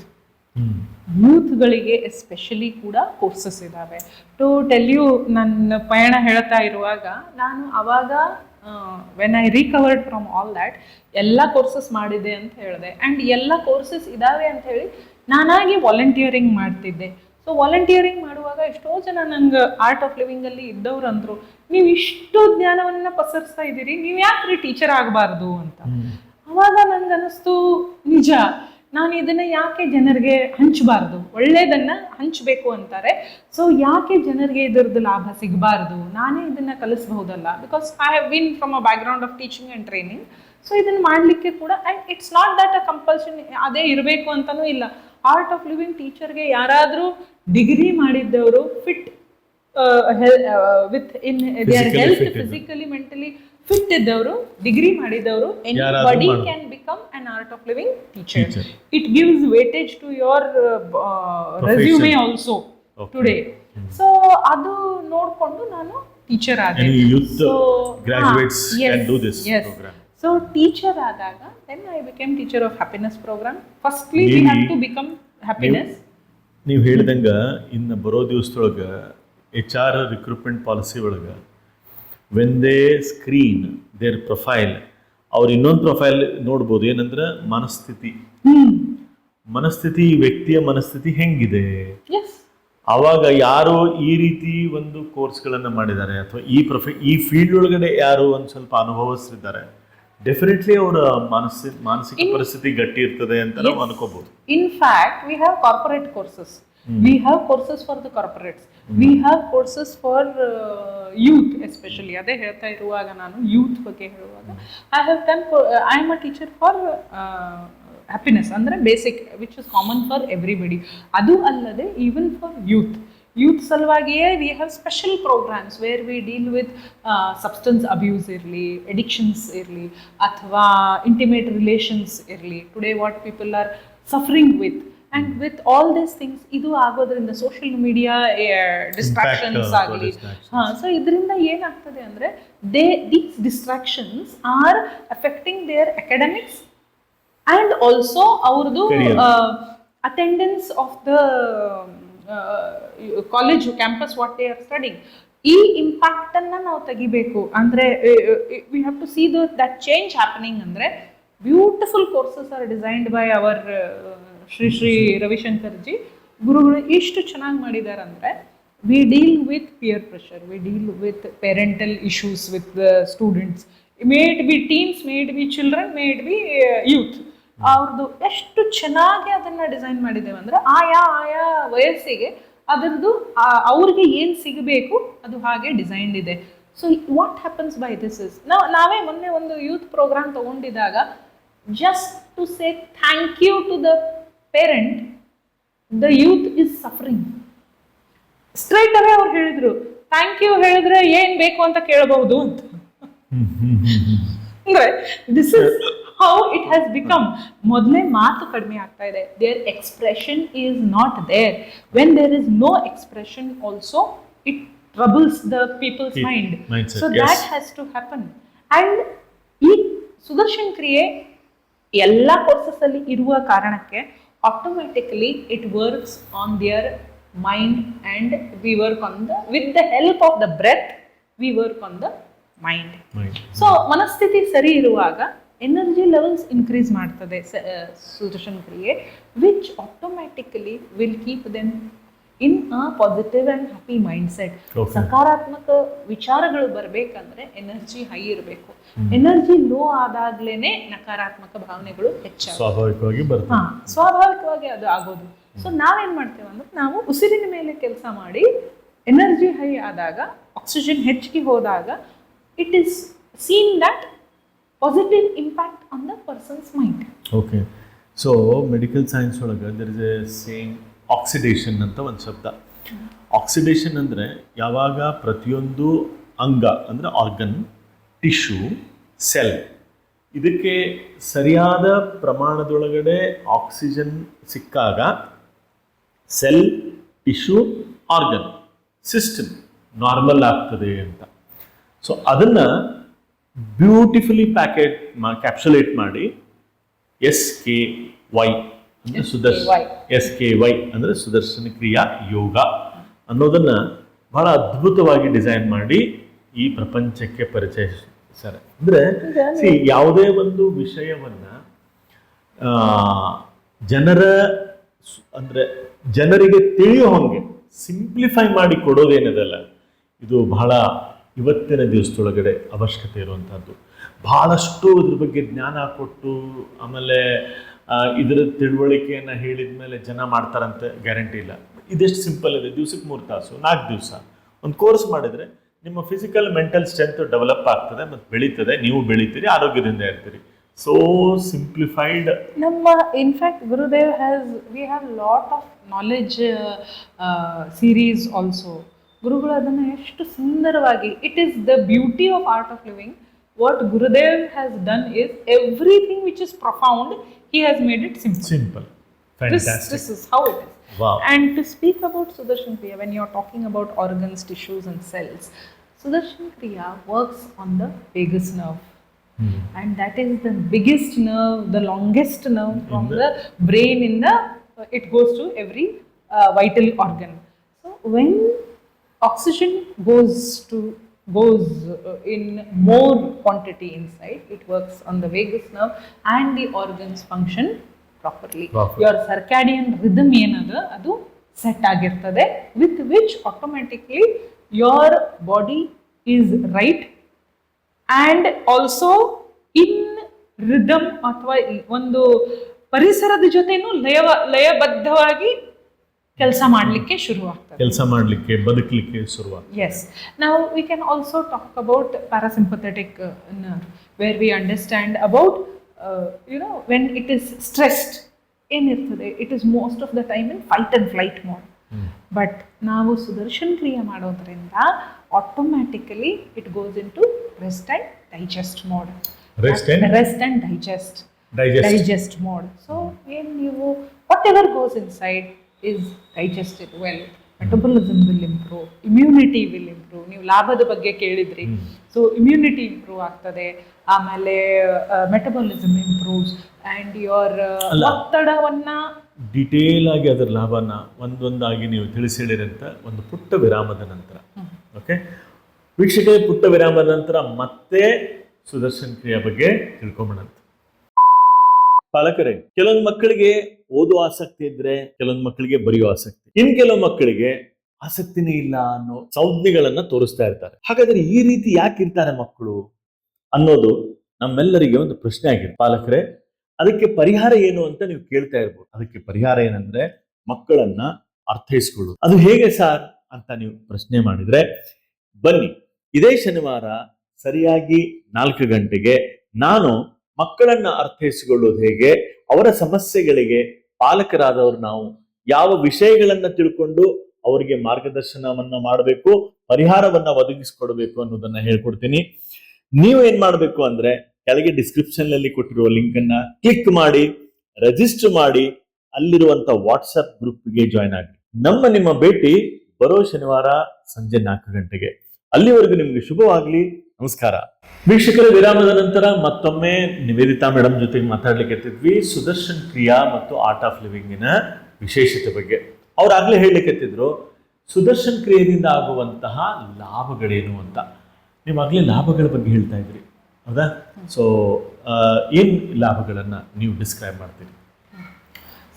ಯೂತ್ಗಳಿಗೆ ಎಸ್ಪೆಷಲಿ ಕೂಡ ಕೋರ್ಸಸ್ ಇದ್ದಾವೆ. ಟು ಟೆಲ್ ಯು, ನನ್ನ ಪಯಣ ಹೇಳ್ತಾ ಇರುವಾಗ ನಾನು ಅವಾಗ when I recovered from all that ಎಲ್ಲ ಕೋರ್ಸಸ್ ಮಾಡಿದೆ ಅಂತ ಹೇಳಿದೆ. ಆ್ಯಂಡ್ ಎಲ್ಲ ಕೋರ್ಸಸ್ ಇದ್ದಾವೆ ಅಂತ ಹೇಳಿ ನಾನಾಗಿ ವಾಲಂಟಿಯರಿಂಗ್ ಮಾಡ್ತಿದ್ದೆ. ಸೊ ವಾಲಂಟಿಯರಿಂಗ್ ಮಾಡುವಾಗ ಎಷ್ಟೋ ಜನ ನಂಗೆ ಆರ್ಟ್ ಆಫ್ ಲಿವಿಂಗಲ್ಲಿ ಇದ್ದವ್ರು ಅಂದರು, ನೀವು ಇಷ್ಟು ಜ್ಞಾನವನ್ನು ಪಸರಿಸ್ತಾ ಇದ್ದೀರಿ, ನೀವು ಯಾಕ್ರಿ ಟೀಚರ್ ಆಗಬಾರ್ದು ಅಂತ. ಅವಾಗ ನನ್ಗನ್ನಿಸ್ತು, ನಿಜ, ನಾನು ಇದನ್ನ ಯಾಕೆ ಜನರಿಗೆ ಹಂಚಬಾರ್ದು, ಒಳ್ಳೇದನ್ನ ಹಂಚಬೇಕು ಅಂತಾರೆ. ಸೊ ಯಾಕೆ ಜನರಿಗೆ ಇದರದ್ದು ಲಾಭ ಸಿಗಬಾರ್ದು, ನಾನೇ ಇದನ್ನ ಕಲಿಸಬಹುದಲ್ಲ. Because I have been from a background of teaching and training. So ಇದನ್ನ ಮಾಡಲಿಕ್ಕೆ ಕೂಡ, and it's not that a compulsion ಅದೇ ಇರಬೇಕು ಅಂತಲೂ ಇಲ್ಲ. ಆರ್ಟ್ ಆಫ್ ಲಿವಿಂಗ್ ಟೀಚರ್ಗೆ ಯಾರಾದರೂ ಡಿಗ್ರಿ ಮಾಡಿದ್ದವರು fit with in their health, physically mentally fit ಇದ್ದವರು, ಡಿಗ್ರಿ ಮಾಡಿದವರು, anybody can become an art of living teacher. It gives weightage to your resume also today. So ಅದು ನೋಡಿಕೊಂಡು ನಾನು ಟೀಚರ್ ಆದೆ. ಸೊ ಟೀಚರ್ ಆದಾಗ then I became teacher of happiness program. Firstly we have to become happiness. ನೀವು ಹೇಳಿದಂಗ ಇನ್ನು ಬರೋ ದಿವಸದೊಳಗೆ HR ರಿಕ್ರೂಟ್ಮೆಂಟ್ ಪಾಲಿಸಿ ಒಳಗೆ when they screen their profile, ಅವ್ರು ಇನ್ನೊಂದು ಪ್ರೊಫೈಲ್ ನೋಡ್ಬೋದು. ಏನಂದ್ರೆ ಮನಸ್ಥಿತಿ, ವ್ಯಕ್ತಿಯ ಮನಸ್ಥಿತಿ ಹೆಂಗಿದೆ. ಆವಾಗ ಯಾರು ಈ ರೀತಿ ಒಂದು ಕೋರ್ಸ್ಗಳನ್ನು ಮಾಡಿದ್ದಾರೆ ಅಥವಾ ಈ ಫೀಲ್ಡ್ ಒಳಗಡೆ ಯಾರು ಒಂದು ಸ್ವಲ್ಪ ಅನುಭವಿಸಿದ್ದಾರೆ, ಡೆಫಿನೆಟ್ಲಿ ಅವರ ಮಾನಸಿಕ ಪರಿಸ್ಥಿತಿ ಗಟ್ಟಿ ಇರ್ತದೆ ಅಂತ ನಾವು ಅನ್ಕೋಬಹುದು. In fact we have corporate courses, we have courses for the corporates, we have courses for youth especially. ಅದೇ ಹೇಳ್ತಾ ಇರುವಾಗ ನಾನು ಯೂತ್ ಬಗ್ಗೆ ಹೇಳುವಾಗ I have done, I am a teacher for happiness ಅಂದರೆ basic which is common for everybody. ಅದು ಅಲ್ಲದೆ ಈವನ್ ಫಾರ್ ಯೂತ್ ಸಲುವಾಗಿಯೇ we have special programs where we deal with substance abuse ಇರಲಿ, ಎಡಿಕ್ಷನ್ಸ್ ಇರಲಿ, ಅಥವಾ ಇಂಟಿಮೇಟ್ ರಿಲೇಷನ್ಸ್ ಇರಲಿ, today what people are suffering with. And with all these things ಇದು ಆಗೋದ್ರಿಂದ ಸೋಷಿಯಲ್ ಮೀಡಿಯಾ ಡಿಸ್ಟ್ರಾಕ್ಷನ್ಸ್ ಆಗಲಿ, ಸೊ ಇದರಿಂದ ಏನಾಗ್ತದೆ ಅಂದರೆ these distractions are affecting their academics and also ಅವ್ರದ್ದು attendance of the college campus what they are studying. ಈ ಇಂಪ್ಯಾಕ್ಟ್ ಅನ್ನ ನಾವು ತೆಗಿಬೇಕು ಅಂದ್ರೆ we have to see that change happening. ಅಂದ್ರೆ beautiful courses are designed by our Shri Ravishankar ji ಗುರುಗಳು. ಎಷ್ಟು ಚೆನ್ನಾಗಿ ಮಾಡಿದ್ದಾರೆ ಅಂದ್ರೆ we deal with pear pressure, V deal with parental issues with the students, May it be teens, May it be children, May it be youth. ಅವ್ರದ್ದು ಎಷ್ಟು ಚೆನ್ನಾಗಿ ಅದನ್ನ ಡಿಸೈನ್ ಮಾಡಿದ್ದೇವೆ ಅಂದ್ರೆ ಆಯಾ ವಯಸ್ಸಿಗೆ ಅದರದ್ದು ಅವ್ರಿಗೆ ಏನು ಸಿಗಬೇಕು ಅದು ಹಾಗೆ ಡಿಸೈನ್ಡ್ ಇದೆ. So what happens by this is, ನಾವೇ ಮೊನ್ನೆ ಒಂದು ಯೂತ್ ಪ್ರೋಗ್ರಾಮ್ ತಗೊಂಡಿದ್ದಾಗ just to say thank you to the parent, the youth is suffering. Straight away ಅವ್ರು ಹೇಳಿದ್ರು, ಥ್ಯಾಂಕ್ ಯು ಹೇಳಿದ್ರೆ ಏನ್ ಬೇಕು ಅಂತ ಕೇಳಬಹುದು ಅಂತ. ಅಂದ್ರೆ this is how it has become. ಮೊದಲೇ ಮಾತು ಕಡಿಮೆ ಆಗ್ತಾ ಇದೆ. Their expression is not there. When there is no expression also it troubles the people's mindset. So yes, that has to happen. And ಈ ಸುದರ್ಶನ್ ಕ್ರಿಯೆ ಎಲ್ಲ ಕೋರ್ಸಸ್ ಅಲ್ಲಿ ಇರುವ ಕಾರಣಕ್ಕೆ automatically it works on their mind and we work on the with the help of the breath we work on the mind. So ಮನಸ್ಥಿತಿ ಸರಿ ಇರುವಾಗ ಎನರ್ಜಿ ಲೆವೆಲ್ಸ್ ಇನ್ಕ್ರೀಸ್ ಮಾಡ್ತದೆ ಸುದರ್ಶನ್ ಕ್ರಿಯೆ, which automatically will keep them in a positive and happy mindset. ಸಕಾರಾತ್ಮಕ ವಿಚಾರಗಳು ಬರಬೇಕಂದ್ರೆ ಎನರ್ಜಿ ಹೈ ಇರಬೇಕು. ಎನರ್ಜಿ ಲೋ ಆದಾಗ್ಲೇನೆ ನಕಾರಾತ್ಮಕ ಭಾವನೆಗಳು ಸ್ವಾಭಾವಿಕವಾಗಿ ಅದು ಆಗೋದು. ಸೊ ನಾವೇನ್ ಮಾಡ್ತೇವೆ ಅಂದ್ರೆ ನಾವು ಉಸಿರಿನ ಮೇಲೆ ಕೆಲಸ ಮಾಡಿ ಎನರ್ಜಿ ಹೈ ಆದಾಗ, ಆಕ್ಸಿಜನ್ ಹೆಚ್ಚಿಗೆ ಹೋದಾಗ it is seen that positive impact on the person's mind. Okay, so medical science ಒಳಗೆ there is a same oxidation ಅಂತ ಒಂದು ಶಬ್ದ. ಆಕ್ಸಿಡೇಷನ್ ಅಂದರೆ ಯಾವಾಗ ಪ್ರತಿಯೊಂದು ಅಂಗ ಅಂದರೆ ಆರ್ಗನ್, ಟಿಶ್ಯೂ, ಸೆಲ್ ಇದಕ್ಕೆ ಸರಿಯಾದ ಪ್ರಮಾಣದೊಳಗಡೆ ಆಕ್ಸಿಜನ್ ಸಿಕ್ಕಾಗ cell, tissue, organ system normal ಆಗ್ತದೆ ಅಂತ. ಸೊ ಅದನ್ನು ಬ್ಯೂಟಿಫುಲಿ ಕ್ಯಾಪ್ಸುಲೇಟ್ ಮಾಡಿ SKY ಅಂದರೆ SKY ಅಂದರೆ ಸುದರ್ಶನ ಕ್ರಿಯಾ ಯೋಗ ಅನ್ನೋದನ್ನ ಬಹಳ ಅದ್ಭುತವಾಗಿ ಡಿಸೈನ್ ಮಾಡಿ ಈ ಪ್ರಪಂಚಕ್ಕೆ ಪರಿಚಯಿಸ್ತಾರೆ. ಅಂದ್ರೆ ಯಾವುದೇ ಒಂದು ವಿಷಯವನ್ನ ಜನರಿಗೆ ತಿಳಿಯೋ ಹಂಗೆ ಸಿಂಪ್ಲಿಫೈ ಮಾಡಿ ಕೊಡೋದೇನದಲ್ಲ, ಇದು ಬಹಳ ಇವತ್ತಿನ ದಿವಸದೊಳಗಡೆ ಅವಶ್ಯಕತೆ ಇರುವಂತಹದ್ದು. ಬಹಳಷ್ಟು ಇದ್ರ ಬಗ್ಗೆ ಜ್ಞಾನ ಕೊಟ್ಟು ಆಮೇಲೆ ಇದರ ತಿಳುವಳಿಕೆಯನ್ನು ಹೇಳಿದ ಮೇಲೆ ಜನ ಮಾಡ್ತಾರಂತೆ ಗ್ಯಾರಂಟಿ ಇಲ್ಲ. ಇದೆಷ್ಟು ಸಿಂಪಲ್ ಇದೆ, ದಿವ್ಸಕ್ಕೆ 3 ತಾಸು 4 ದಿವಸ ಒಂದು ಕೋರ್ಸ್ ಮಾಡಿದರೆ ನಿಮ್ಮ ಫಿಸಿಕಲ್ ಮೆಂಟಲ್ ಸ್ಟ್ರೆಂತ್ ಡೆವಲಪ್ ಆಗ್ತದೆ ಮತ್ತು ಬೆಳೀತದೆ, ನೀವು ಬೆಳೀತೀರಿ, ಆರೋಗ್ಯದಿಂದ ಇರ್ತೀರಿ. So simplified. ನಮ್ಮ in fact Gurudev we have lot of knowledge series also. ಗುರುಗಳು ಅದನ್ನು ಎಷ್ಟು ಸುಂದರವಾಗಿ, it is the beauty of art of living. What Gurudev has done is everything which is profound, he has made it simple. Simple. Fantastic. This is how it is. Wow. And to speak about Sudarshan Kriya, when you are talking about organs, tissues and cells, Sudarshan Kriya works on the vagus nerve. And that is the biggest nerve, the longest nerve from the brain it goes to every vital organ. So when oxygen goes in more quantity inside, it works on the vagus nerve and the organs function properly. Your circadian rhythm ಏನದು ಅದು ಸೆಟ್ ಆಗಿರ್ತದೆ, with which automatically your body is right and also in rhythm ಅಥವಾ ಒಂದು ಪರಿಸರದ ಜೊತೆನೂ ಲಯಬದ್ಧವಾಗಿ ಕೆಲಸ ಮಾಡಲಿಕ್ಕೆ ಶುರುವಾಗ್ತದೆ, ಕೆಲಸ ಮಾಡಲಿಕ್ಕೆ ಬದುಕಲಿಕ್ಕೆ ಶುರುವಾಗ್ತದೆ. Yes. Now we can also talk about parasympathetic nerve, where we understand about when it is stressed ಏನಿರ್ತದೆ, it is most of the time in fight and flight mode. But ನಾವು ಸುದರ್ಶನ್ ಕ್ರಿಯೆ ಮಾಡೋದ್ರಿಂದ automatically it goes into rest and digest mode. Rest and digest mode. So when ನೀವು whatever goes inside is digested well, metabolism will improve, immunity will improve. ನೀವು ಲಾಭದ ಬಗ್ಗೆ ಕೇಳಿದ್ರಿ, ಸೊ ಇಮ್ಯುನಿಟಿ ಇಂಪ್ರೂವ್ ಆಗ್ತದೆ, ಆಮೇಲೆ ಮೆಟಬಾಲಿಸಮ್ ಇಂಪ್ರೂವ್ಸ್ ಅಂಡ್ ಯುವರ್ ಒತ್ತಡವನ್ನ ಡಿಟೇಲ್ ಆಗಿ ಅದರ ಲಾಭನ ಒಂದೊಂದಾಗಿ ನೀವು ತಿಳಿಸಿಳಿರಂತ ಒಂದು ಪುಟ್ಟ ವಿರಾಮದ ನಂತರ. ಓಕೆ ವೀಕ್ಷಕರೇ, ಪುಟ್ಟ ವಿರಾಮದ ನಂತರ ಮತ್ತೆ ಸುದರ್ಶನ್ ಕ್ರಿಯೆ ಬಗ್ಗೆ ತಿಳ್ಕೊಂಬಣಂತ. ಪಾಲಕರೇ, ಕೆಲವೊಂದು ಮಕ್ಕಳಿಗೆ ಓದುವ ಆಸಕ್ತಿ ಇದ್ರೆ ಕೆಲವೊಂದು ಮಕ್ಕಳಿಗೆ ಬರೆಯುವ ಆಸಕ್ತಿ, ಇನ್ ಕೆಲವು ಮಕ್ಕಳಿಗೆ ಆಸಕ್ತಿನೇ ಇಲ್ಲ ಅನ್ನೋ ಸಂಜ್ಞೆಗಳನ್ನ ತೋರಿಸ್ತಾ ಇರ್ತಾರೆ. ಹಾಗಾದ್ರೆ ಈ ರೀತಿ ಯಾಕೆ ಇರ್ತಾರೆ ಮಕ್ಕಳು ಅನ್ನೋದು ನಮ್ಮೆಲ್ಲರಿಗೆ ಒಂದು ಪ್ರಶ್ನೆ ಆಗಿದೆ. ಪಾಲಕರೇ, ಅದಕ್ಕೆ ಪರಿಹಾರ ಏನು ಅಂತ ನೀವು ಕೇಳ್ತಾ ಇರ್ಬೋದು. ಅದಕ್ಕೆ ಪರಿಹಾರ ಏನಂದ್ರೆ ಮಕ್ಕಳನ್ನ ಅರ್ಥೈಸ್ಕೊಳ್ಳೋದು. ಅದು ಹೇಗೆ ಸಾರ್ ಅಂತ ನೀವು ಪ್ರಶ್ನೆ ಮಾಡಿದ್ರೆ, ಬನ್ನಿ ಇದೇ ಶನಿವಾರ ಸರಿಯಾಗಿ 4 ಗಂಟೆಗೆ ನಾನು ಮಕ್ಕಳನ್ನ ಅರ್ಥೈಸಿಕೊಳ್ಳೋದು ಹೇಗೆ, ಅವರ ಸಮಸ್ಯೆಗಳಿಗೆ ಪಾಲಕರಾದವರು ನಾವು ಯಾವ ವಿಷಯಗಳನ್ನ ತಿಳ್ಕೊಂಡು ಅವರಿಗೆ ಮಾರ್ಗದರ್ಶನವನ್ನ ಮಾಡಬೇಕು, ಪರಿಹಾರವನ್ನ ಒದಗಿಸಿಕೊಡ್ಬೇಕು ಅನ್ನೋದನ್ನ ಹೇಳ್ಕೊಡ್ತೀನಿ. ನೀವು ಏನ್ ಮಾಡ್ಬೇಕು ಅಂದ್ರೆ ಕೆಳಗೆ ಡಿಸ್ಕ್ರಿಪ್ಷನ್ ಅಲ್ಲಿ ಕೊಟ್ಟಿರುವ ಲಿಂಕ್ ಅನ್ನ ಕ್ಲಿಕ್ ಮಾಡಿ ರಿಜಿಸ್ಟರ್ ಮಾಡಿ ಅಲ್ಲಿರುವಂತ ವಾಟ್ಸ್ಆಪ್ ಗ್ರೂಪ್ಗೆ ಜಾಯ್ನ್ ಆಗಿ. ನಿಮ್ಮ ಭೇಟಿ ಬರೋ ಶನಿವಾರ ಸಂಜೆ 4 ಗಂಟೆಗೆ. ಅಲ್ಲಿವರೆಗೂ ನಿಮ್ಗೆ ಶುಭವಾಗ್ಲಿ. ನಮಸ್ಕಾರ ವೀಕ್ಷಕರ. ವಿರಾಮದ ನಂತರ ಮತ್ತೊಮ್ಮೆ ನಿವೇದಿತಾ ಮೇಡಮ್ ಜೊತೆಗೆ ಮಾತಾಡ್ಲಿಕ್ಕೆ ಎತ್ತಿದ್ವಿ ಸುದರ್ಶನ್ ಕ್ರಿಯಾ ಮತ್ತು ಆರ್ಟ್ ಆಫ್ ಲಿವಿಂಗಿನ ವಿಶೇಷತೆ ಬಗ್ಗೆ. ಅವ್ರಾಗ್ಲೇ ಹೇಳಲಿಕ್ಕೆ ಎತ್ತಿದ್ರು ಸುದರ್ಶನ್ ಕ್ರಿಯೆಯಿಂದ ಆಗುವಂತಹ ಲಾಭಗಳೇನು ಅಂತ. ನೀವಾಗ್ಲೇ ಲಾಭಗಳ ಬಗ್ಗೆ ಹೇಳ್ತಾ ಇದ್ರಿ, ಹೌದಾ? ಸೊ ಏನ್ ಲಾಭಗಳನ್ನ ನೀವು ಡಿಸ್ಕ್ರೈಬ್ ಮಾಡ್ತೀರಿ?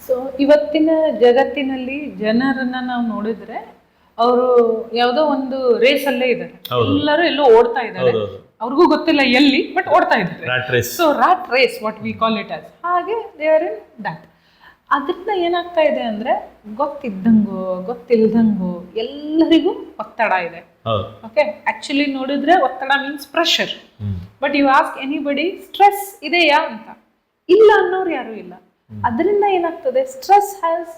ಸೊ ಇವತ್ತಿನ ಜಗತ್ತಿನಲ್ಲಿ ಜನರನ್ನ ನಾವು ನೋಡಿದ್ರೆ ಅವರು ಯಾವುದೋ ಒಂದು ರೇಸ್ ಅಲ್ಲೇ ಇದ್ದಾರೆ, ಎಲ್ಲರೂ ಎಲ್ಲೋ ಓಡ್ತಾ ಇದ್ದಾರೆ, ಅವ್ರಿಗೂ ಗೊತ್ತಿಲ್ಲ ಎಲ್ಲಿ, ಬಟ್ ಓಡ್ತಾ ಇದ್ದಾರೆ. So rat race what we call it as, ಹಾಗೆ ದೇ ಆರ್ ಇನ್ ದಟ್. ಅದರಿಂದ ಏನಾಗ್ತಾ ಇದೆ ಅಂದ್ರೆ ಗೊತ್ತಿದ್ದಂಗು ಗೊತ್ತಿಲ್ದಂಗು ಎಲ್ಲರಿಗೂ ಒತ್ತಡ ಇದೆ. ಓಕೆ, ಆಕ್ಚುಲಿ ನೋಡಿದ್ರೆ ಒತ್ತಡ means pressure. But you ask anybody stress ಇದೆಯಾ ಅಂತ, ಇಲ್ಲ ಅನ್ನೋರು ಯಾರು ಇಲ್ಲ. ಅದರಿಂದ ಏನಾಗ್ತದೆ, stress has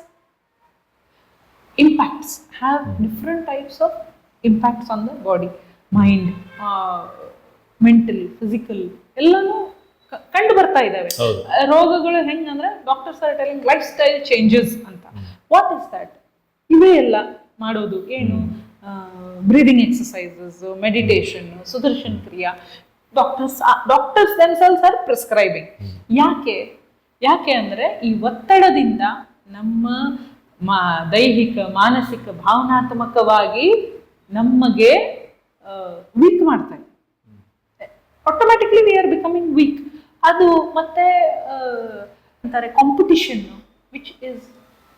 impacts, have different types of impacts on the body, mind, mental, physical, ಎಲ್ಲಾನು ಕಂಡು ಬರ್ತಾ ಇದಾವೆ. ರೋಗಗಳು ಹೆಂಗಂದ್ರೆ doctors are telling lifestyle changes ಅಂತ. What is that? ಇವೇ ಎಲ್ಲ ಮಾಡೋದು ಏನು? Breathing exercises, meditation, Sudarshan Kriya. Doctors themselves are prescribing. ಯಾಕೆ ಅಂದ್ರೆ ಈ ಒತ್ತಡದಿಂದ ನಮ್ಮ ದೈಹಿಕ, ಮಾನಸಿಕ, ಭಾವನಾತ್ಮಕವಾಗಿ ನಮಗೆ ವೀಕ್ ಮಾಡ್ತಾ ಇದೆ. Automatically we are becoming weak. ಅದು ಮತ್ತೆ ಅಂತಾರೆ competition, which is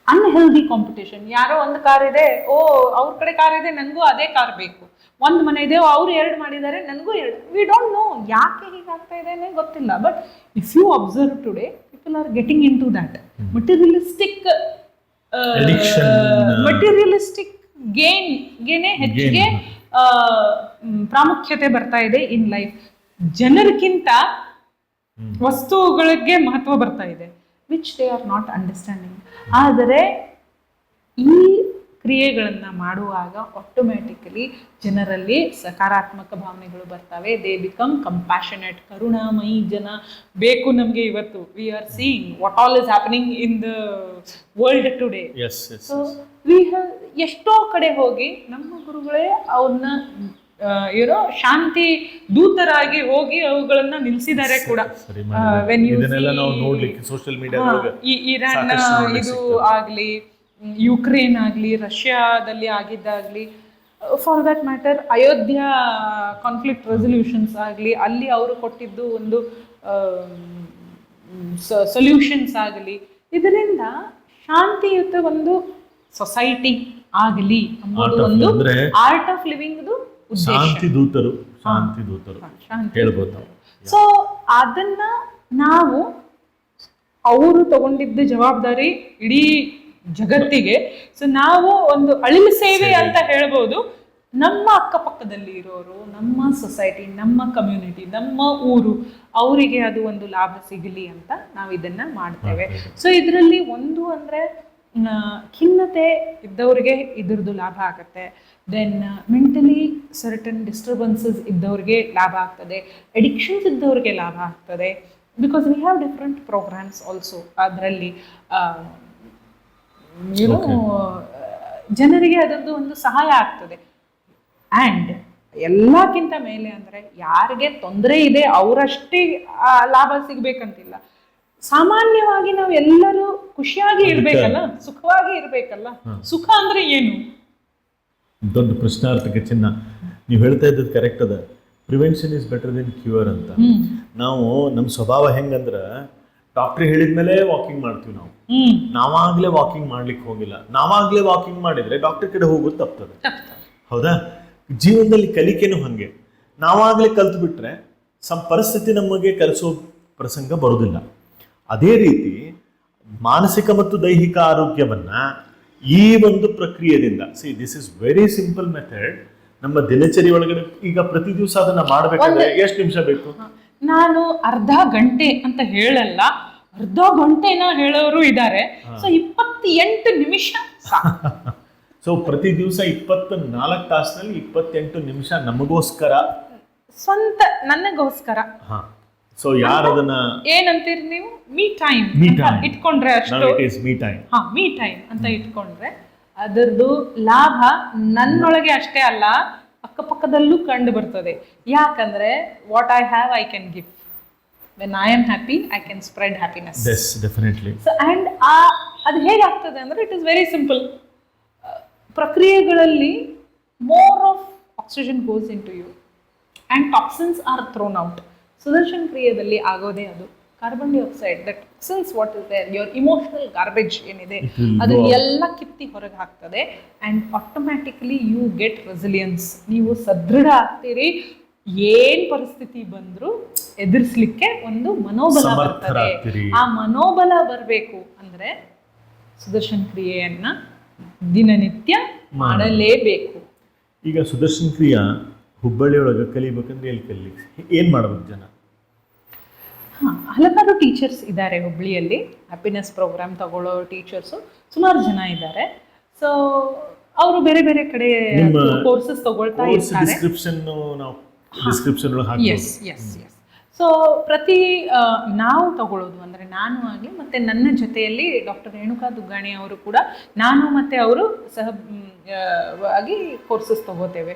unhealthy competition. ಯಾರೋ ಒಂದು ಕಾರ್ ಇದೆ, ಅವ್ರ ಕಡೆ ಕಾರ್ ಇದೆ, ನನಗೂ ಅದೇ ಕಾರ್ ಬೇಕು. ಒಂದು ಮನೆ ಇದೆ, ಅವ್ರು 2 ಮಾಡಿದ್ದಾರೆ, ನನಗೂ 2. ವಿ ಡೋಂಟ್ ನೋ ಯಾಕೆ ಹೀಗಾಗ್ತಾ ಇದೆ ಅನ್ನೇ ಗೊತ್ತಿಲ್ಲ. But if you observe today, people are getting into that materialistic ಗೇನೆ ಹೆಚ್ಚಿಗೆ ಪ್ರಾಮುಖ್ಯತೆ ಬರ್ತಾ ಇದೆ ಇನ್ ಲೈಫ್. ಜನರಿಗಿಂತ ವಸ್ತುಗಳಿಗೆ ಮಹತ್ವ ಬರ್ತಾ ಇದೆ, which they are not understanding. ಆದರೆ ಈ ಕ್ರಿಯೆಗಳನ್ನ ಮಾಡುವಾಗ ಆಟೋಮ್ಯಾಟಿಕಲಿ ಜನರಲ್ಲಿ ಸಕಾರಾತ್ಮಕ ಭಾವನೆಗಳು ಬರ್ತವೆ. ದೇ ಬಿಕಮ್ ಕಂಪ್ಯಾಷನೇಟ್, ಕರುಣಾಮಯಿ ಜನ ಬೇಕು ನಮಗೆ. ಇವತ್ತು we are seeing what all is happening in the world today. So we have ಎಷ್ಟೋ ಕಡೆ ಹೋಗಿ ನಮ್ಮ ಗುರುಗಳೇ ಅವ್ರನ್ನ ಏನೋ ಶಾಂತಿ ದೂತರಾಗಿ ಹೋಗಿ ಅವುಗಳನ್ನ ನಿಲ್ಲಿಸಿದ್ದಾರೆ ಕೂಡ. ಇರಾನ್ ಇದು ಆಗ್ಲಿ, ಯುಕ್ರೇನ್ ಆಗಲಿ, ರಷ್ಯಾದಲ್ಲಿ ಆಗಿದ್ದಾಗಲಿ, for that matter Ayodhya conflict resolutions ಆಗಲಿ, ಅಲ್ಲಿ ಅವರು ಕೊಟ್ಟಿದ್ದು ಒಂದು ಸೊಲ್ಯೂಷನ್ಸ್ ಆಗಲಿ, ಇದರಿಂದ ಶಾಂತಿಯುತ ಒಂದು ಸೊಸೈಟಿ ಆಗಲಿ ಅನ್ನೋದು ಒಂದು ಆರ್ಟ್ ಆಫ್ ಲಿವಿಂಗ್ ಶಾಂತಿ ದೂತರು ಹೇಳ್ಬೋದು. ಸೊ ಅದನ್ನ ನಾವು ಅವರು ತಗೊಂಡಿದ್ದ ಜವಾಬ್ದಾರಿ ಇಡೀ ಜಗತ್ತಿಗೆ. ಸೊ ನಾವು ಒಂದು ಅಳಿಲು ಸೇವೆ ಅಂತ ಹೇಳ್ಬೋದು. ನಮ್ಮ ಅಕ್ಕಪಕ್ಕದಲ್ಲಿ ಇರೋರು, ನಮ್ಮ ಸೊಸೈಟಿ, ನಮ್ಮ ಕಮ್ಯುನಿಟಿ, ನಮ್ಮ ಊರು, ಅವರಿಗೆ ಅದು ಒಂದು ಲಾಭ ಸಿಗಲಿ ಅಂತ ನಾವು ಇದನ್ನ ಮಾಡ್ತೇವೆ. ಸೊ ಇದರಲ್ಲಿ ಒಂದು ಅಂದ್ರೆ ಖಿನ್ನತೆ ಇದ್ದವ್ರಿಗೆ ಇದ್ರದ್ದು ಲಾಭ ಆಗುತ್ತೆ. ದೆನ್ ಮೆಂಟಲಿ ಸರ್ಟನ್ ಡಿಸ್ಟರ್ಬೆನ್ಸಸ್ ಇದ್ದವ್ರಿಗೆ ಲಾಭ ಆಗ್ತದೆ. ಅಡಿಕ್ಷನ್ಸ್ ಇದ್ದವ್ರಿಗೆ ಲಾಭ ಆಗ್ತದೆ. Because we have different programs also. ಅದರಲ್ಲಿ ಏನೋ ಜನರಿಗೆ ಅದರದ್ದು ಒಂದು ಸಹಾಯ ಆಗ್ತದೆ. ಆ್ಯಂಡ್ ಎಲ್ಲಕ್ಕಿಂತ ಮೇಲೆ ಅಂದರೆ ಯಾರಿಗೆ ತೊಂದರೆ ಇದೆ ಅವರಷ್ಟೇ ಲಾಭ ಸಿಗ್ಬೇಕಂತಿಲ್ಲ. ಸಾಮಾನ್ಯವಾಗಿ ನಾವು ಎಲ್ಲರೂ ಖುಷಿಯಾಗಿ ಇರ್ಬೇಕಲ್ಲ, ಸುಖವಾಗಿ ಇರ್ಬೇಕಲ್ಲ. ಸುಖ ಅಂದ್ರೆ ಏನು? ದೊಡ್ಡ ಪ್ರಶ್ನಾರ್ಥಕ ಚಿನ್ನ. ನೀವು ಹೇಳ್ತಾ ಇದ್ದದ್ದು ಕರೆಕ್ಟ್ ಅದ. Prevention is better then cure ಅಂತ. ನಾವು ನಮ್ಮ ಸ್ವಭಾವ ಹೆಂಗಂದ್ರ ಡಾಕ್ಟ್ರ್ ಹೇಳಿದ್ಮೇಲೆ ವಾಕಿಂಗ್ ಮಾಡ್ತೀವಿ. ನಾವಾಗ್ಲೇ ವಾಕಿಂಗ್ ಮಾಡ್ಲಿಕ್ಕೆ ಹೋಗಿಲ್ಲ. ನಾವಾಗ್ಲೇ ವಾಕಿಂಗ್ ಮಾಡಿದ್ರೆ ಡಾಕ್ಟರ್ ಕಡೆ ಹೋಗೋದು ತಪ್ತದೆ, ಹೌದಾ? ಜೀವನದಲ್ಲಿ ಕಲಿಕೆನೂ ಹಂಗೆ. ನಾವಾಗ್ಲೇ ಕಲ್ತು ಬಿಟ್ರೆ ಪರಿಸ್ಥಿತಿ ನಮಗೆ ಕಲಿಸೋ ಪ್ರಸಂಗ ಬರೋದಿಲ್ಲ. ಅದೇ ರೀತಿ ಮಾನಸಿಕ ಮತ್ತು ದೈಹಿಕ ಆರೋಗ್ಯವನ್ನ ಈ ಒಂದು ಪ್ರಕ್ರಿಯೆಯಿಂದ, this is very simple method. ನಮ್ಮ ದಿನಚರಿ ಒಳಗಡೆ ಈಗ ಪ್ರತಿ ದಿವಸ ಅದನ್ನ ಮಾಡ್ಬೇಕಾದ್ರೆ ಎಷ್ಟು ನಿಮಿಷ ಬೇಕು? ನಾನು ಅರ್ಧ ಗಂಟೆ ಅಂತ ಹೇಳಲ್ಲ, ಅರ್ಧ ಗಂಟೆನ ಹೇಳೋರು ಇದ್ದಾರೆ. ಸೊ 28 ನಿಮಿಷ. ಸೊ ಪ್ರತಿ ದಿವಸ 24 ತಾಸಿನಲ್ಲಿ 28 ನಿಮಿಷ ನಮಗೋಸ್ಕರ, ಸ್ವಂತ ನನಗೋಸ್ಕರ. ಸೊ ಯಾರು ಅದನ್ನ ಏನಂತೀರಿ ನೀವು, ಮೀ ಟೈಮ್ ಇಟ್ಕೊಂಡ್ರೆ ಅಷ್ಟು, ಮೀ ಟೈಮ್ ಅಂತ ಇಟ್ಕೊಂಡ್ರೆ ಅದರದ್ದು ಲಾಭ ನನ್ನೊಳಗೆ ಅಷ್ಟೇ ಅಲ್ಲ, ಅಕ್ಕಪಕ್ಕದಲ್ಲೂ ಕಂಡು ಬರ್ತದೆ. ಯಾಕಂದ್ರೆ what I have I can give. When I am happy, I can spread happiness. Yes, definitely. So, and ಅದು ಹೇಗಾಗ್ತದೆ ಅಂದರೆ ಇಟ್ ಇಸ್ ವೆರಿ ಸಿಂಪಲ್. ಪ್ರಕ್ರಿಯೆಗಳಲ್ಲಿ more of oxygen goes into you and toxins are thrown out. Sudarshan ಕ್ರಿಯೆಯಲ್ಲಿ ಆಗೋದೇ ಅದು. Carbon dioxide, that toxins what is there, your emotional garbage ಏನಿದೆ ಅದು ಎಲ್ಲ ಕಿತ್ತಿ ಹೊರಗೆ ಹಾಕ್ತದೆ. And automatically you get resilience. ನೀವು ಸದೃಢ ಆಗ್ತೀರಿ. ಏನ್ ಪರಿಸ್ಥಿತಿ ಬಂದ್ರು ಎದುರಿಸ್ಲಿಕ್ಕೆ ಒಂದು ಮನೋಬಲ ಬರ್ತದೆ. ಆ ಮನೋಬಲ ಬರಬೇಕು ಅಂದ್ರೆ ಸುದರ್ಶನ್ ಕ್ರಿಯೆಯನ್ನ ದಿನನಿತ್ಯ ಮಾಡಲೇಬೇಕು. ಈಗ ಸುದರ್ಶನ್ ಕ್ರಿಯಾ ಹುಬ್ಬಳ್ಳಿಯೊಳಗೆ ಕಲಿಬೇಕಂದ್ರೆ ಎಲ್ಲಿ ಕಲಿಲಿಕ್ಕೆ ಏನ್ ಮಾಡ್ಬೇಕು ಜನ? ಹಲವಾರು ಟೀಚರ್ಸ್ ಇದ್ದಾರೆ ಹುಬ್ಬಳ್ಳಿಯಲ್ಲಿ. ಹ್ಯಾಪಿನೆಸ್ ಪ್ರೋಗ್ರಾಮ್ ತಗೊಳ್ಳೋ ಟೀಚರ್ಸು ಸುಮಾರು ಜನ ಇದ್ದಾರೆ. ಸೊ ಅವರು ಬೇರೆ ಬೇರೆ ಕಡೆ ಕೋರ್ಸಸ್ ತಗೊಳ್ತಾ ಇರ್ತಾರೆ. ಸೊ ಪ್ರತಿ ನಾವು ತಗೊಳ್ಳೋದು ಅಂದರೆ ನಾನು ಆಗಲಿ ಮತ್ತು ನನ್ನ ಜೊತೆಯಲ್ಲಿ ಡಾಕ್ಟರ್ ರೇಣುಕಾ ದುಗ್ಗಾಣಿ ಅವರು ಕೂಡ, ನಾನು ಮತ್ತು ಅವರು ಸಹ ಆಗಿ ಕೋರ್ಸಸ್ ತಗೋತೇವೆ.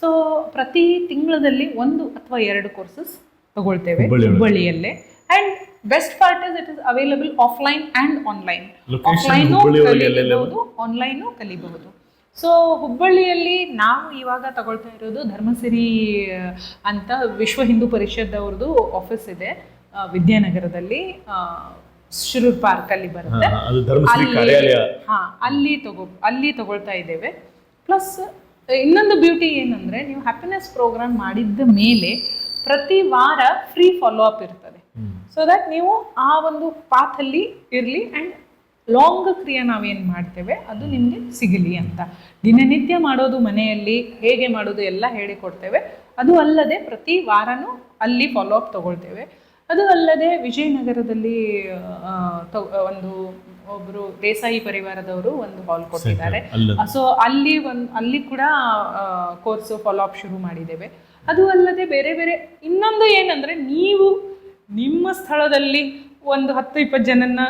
ಸೊ ಪ್ರತಿ ತಿಂಗಳಲ್ಲಿ 1 ಅಥವಾ 2 ಕೋರ್ಸಸ್ ತಗೊಳ್ತೇವೆ ಹುಬ್ಬಳ್ಳಿಯಲ್ಲೇ. And best part is it is available offline and online. ಆಫ್ಲೈನು ಕಲಿಬಹುದು, ಆನ್ಲೈನು ಕಲಿಬಹುದು. ಸೊ ಹುಬ್ಬಳ್ಳಿಯಲ್ಲಿ ನಾವು ಇವಾಗ ತಗೊಳ್ತಾ ಇರೋದು ಧರ್ಮಸಿರಿ ಅಂತ ವಿಶ್ವ ಹಿಂದೂ ಪರಿಷತ್ ಅವ್ರದ್ದು ಆಫೀಸ್ ಇದೆ ವಿದ್ಯಾನಗರದಲ್ಲಿ, ಶಿರೂರ್ ಪಾರ್ಕ್ ಅಲ್ಲಿ ಬರುತ್ತೆ. ಅಲ್ಲಿ ತಗೊಳ್ತಾ ಇದ್ದೇವೆ. ಪ್ಲಸ್ ಇನ್ನೊಂದು ಬ್ಯೂಟಿ ಏನಂದ್ರೆ, ನೀವು ಹ್ಯಾಪಿನೆಸ್ ಪ್ರೋಗ್ರಾಮ್ ಮಾಡಿದ್ದ ಮೇಲೆ ಪ್ರತಿ ವಾರ ಫ್ರೀ ಫಾಲೋ ಅಪ್ ಇರ್ತದೆ. ಸೊ ದಟ್ ನೀವು ಆ ಒಂದು ಪಾಥಲ್ಲಿ ಇರಲಿ ಆ್ಯಂಡ್ ಲಾಂಗ್ ಕ್ರಿಯೆ ನಾವೇನು ಮಾಡ್ತೇವೆ ಅದು ನಿಮಗೆ ಸಿಗಲಿ ಅಂತ. ದಿನನಿತ್ಯ ಮಾಡೋದು ಮನೆಯಲ್ಲಿ ಹೇಗೆ ಮಾಡೋದು ಎಲ್ಲ ಹೇಳಿಕೊಡ್ತೇವೆ. ಅದು ಅಲ್ಲದೆ ಪ್ರತಿ ವಾರನೂ ಅಲ್ಲಿ ಫಾಲೋ ಅಪ್ ತಗೊಳ್ತೇವೆ. ಅದು ಅಲ್ಲದೆ ವಿಜಯನಗರದಲ್ಲಿ ಒಬ್ಬರು ದೇಸಾಯಿ ಪರಿವಾರದವರು ಒಂದು ಹಾಲ್ ಕೊಟ್ಟಿದ್ದಾರೆ. ಸೊ ಅಲ್ಲಿ ಕೂಡ ಕೋರ್ಸು ಫಾಲೋ ಅಪ್ ಶುರು ಮಾಡಿದ್ದೇವೆ. ಅದು ಅಲ್ಲದೆ ಬೇರೆ ಬೇರೆ ಇನ್ನೊಂದು ಏನಂದರೆ, ನೀವು ನಿಮ್ಮ ಸ್ಥಳದಲ್ಲಿ ಒಂದು 10-20 ಜನನ್ನ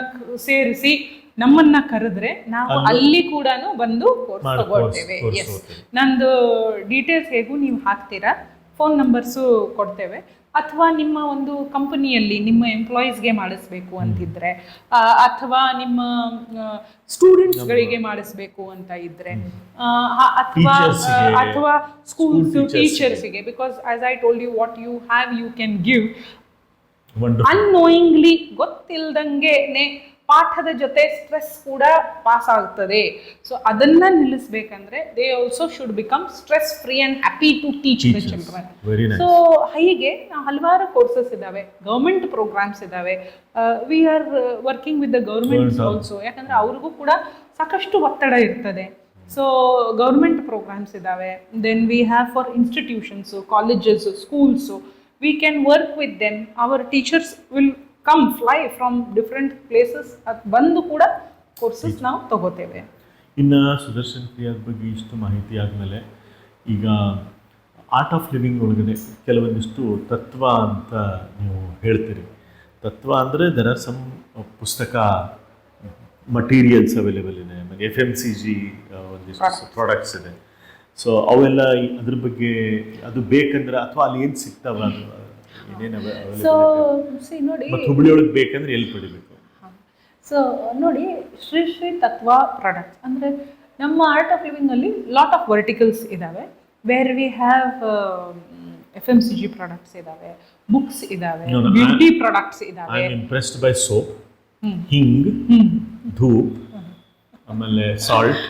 ಸೇರಿಸಿ ನಮ್ಮನ್ನ ಕರೆದ್ರೆ ನಾವು ಅಲ್ಲಿ ಕೂಡ ಬಂದು ಕೋರ್ಸ್ ತಗೊಳ್ತೇವೆ. ಎಸ್, ನಂದು ಡೀಟೇಲ್ಸ್ ಹೇಗೂ ನೀವು ಹಾಕ್ತೀರಾ, ಫೋನ್ ನಂಬರ್ಸು ಕೊಡ್ತೇವೆ. ಅಥವಾ ನಿಮ್ಮ ಒಂದು ಕಂಪನಿಯಲ್ಲಿ ನಿಮ್ಮ ಎಂಪ್ಲಾಯೀಸ್ಗೆ ಮಾಡಿಸ್ಬೇಕು ಅಂತಿದ್ರೆ, ಅಥವಾ ನಿಮ್ಮ ಸ್ಟೂಡೆಂಟ್ಸ್ಗಳಿಗೆ ಮಾಡಿಸ್ಬೇಕು ಅಂತ ಇದ್ರೆ, ಅಥವಾ ಸ್ಕೂಲ್ಸ್ ಟೀಚರ್ಸಿಗೆ, because as I told you, what you have you can give. Annoyingly, ಗೊತ್ತಿಲ್ದಂಗೆನೆ ಪಾಠದ ಜೊತೆ ಸ್ಟ್ರೆಸ್ ಕೂಡ ಪಾಸ್ ಆಗ್ತದೆ. ಸೊ ಅದನ್ನ ನಿಲ್ಲಿಸ್ಬೇಕಂದ್ರೆ they also should become stress free and happy to teach the children. So ಹೀಗೆ ಹಲವಾರು ಕೋರ್ಸಸ್ ಇದಾವೆ, ಗೌರ್ಮೆಂಟ್ ಪ್ರೋಗ್ರಾಮ್ಸ್ ಇದಾವೆ. We are working with the governments also, ಯಾಕಂದ್ರೆ ಅವ್ರಿಗೂ ಕೂಡ ಸಾಕಷ್ಟು ಒತ್ತಡ ಇರ್ತದೆ. ಸೊ ಗೌರ್ಮೆಂಟ್ ಪ್ರೋಗ್ರಾಮ್ಸ್ ಇದಾವೆ. Then we have for institutions, colleges, schools, we can work with them. Our teachers will come fly from different places. ಬಂದು ಕೂಡ ಕೋರ್ಸಸ್ ನಾವು ತಗೋತೇವೆ. ಇನ್ನು ಸುದರ್ಶನ್ ಕ್ರಿಯಾದ ಬಗ್ಗೆ ಇಷ್ಟು ಮಾಹಿತಿ ಆದಮೇಲೆ, ಈಗ ಆರ್ಟ್ ಆಫ್ ಲಿವಿಂಗ್ ಒಳಗಡೆ ಕೆಲವೊಂದಿಷ್ಟು ತತ್ವ ಅಂತ ನೀವು ಹೇಳ್ತೀರಿ. ತತ್ವ ಅಂದರೆ ದೆರ್ ಆರ್ ಸಮ್ ಪುಸ್ತಕ ಮಟೀರಿಯಲ್ಸ್ ಅವೈಲೇಬಲ್ ಇದೆ, ಆಮೇಲೆ FMCG ಒಂದಿಷ್ಟು ಪ್ರಾಡಕ್ಟ್ಸ್ ಇದೆ. ಸೊ ಅವೆಲ್ಲ ಅದ್ರ ಬಗ್ಗೆ ಅದು ಬೇಕಂದ್ರೆ ಅಥವಾ ಅಲ್ಲಿ ಏನು ಸಿಗ್ತಾವ, ಅದು ಏನೇನು ನೋಡಿ, ಮತ್ತು ಹುಬ್ಬಳ್ಳಿಯೊಳಗೆ ಬೇಕಂದ್ರೆ ಎಲ್ಲಿ ಪಡಿಬೇಕು? ಸೊ ನೋಡಿ, ಶ್ರೀ ತತ್ವ ಪ್ರಾಡಕ್ಟ್ಸ್ ಅಂದರೆ ನಮ್ಮ ಆರ್ಟ್ ಆಫ್ ಲಿವಿಂಗ್ ಅಲ್ಲಿ ಲಾಟ್ ಆಫ್ ವರ್ಟಿಕಲ್ಸ್ ಇದಾವೆ. Where we have FMCG products ಇದಾವೆ, ಬುಕ್ಸ್ ಇದಾವೆ, ಬ್ಯೂಟಿ ಪ್ರಾಡಕ್ಟ್ಸ್ ಇದಾವೆ. I am impressed by soap, hing, dhoop, ಆಮೇಲೆ salt,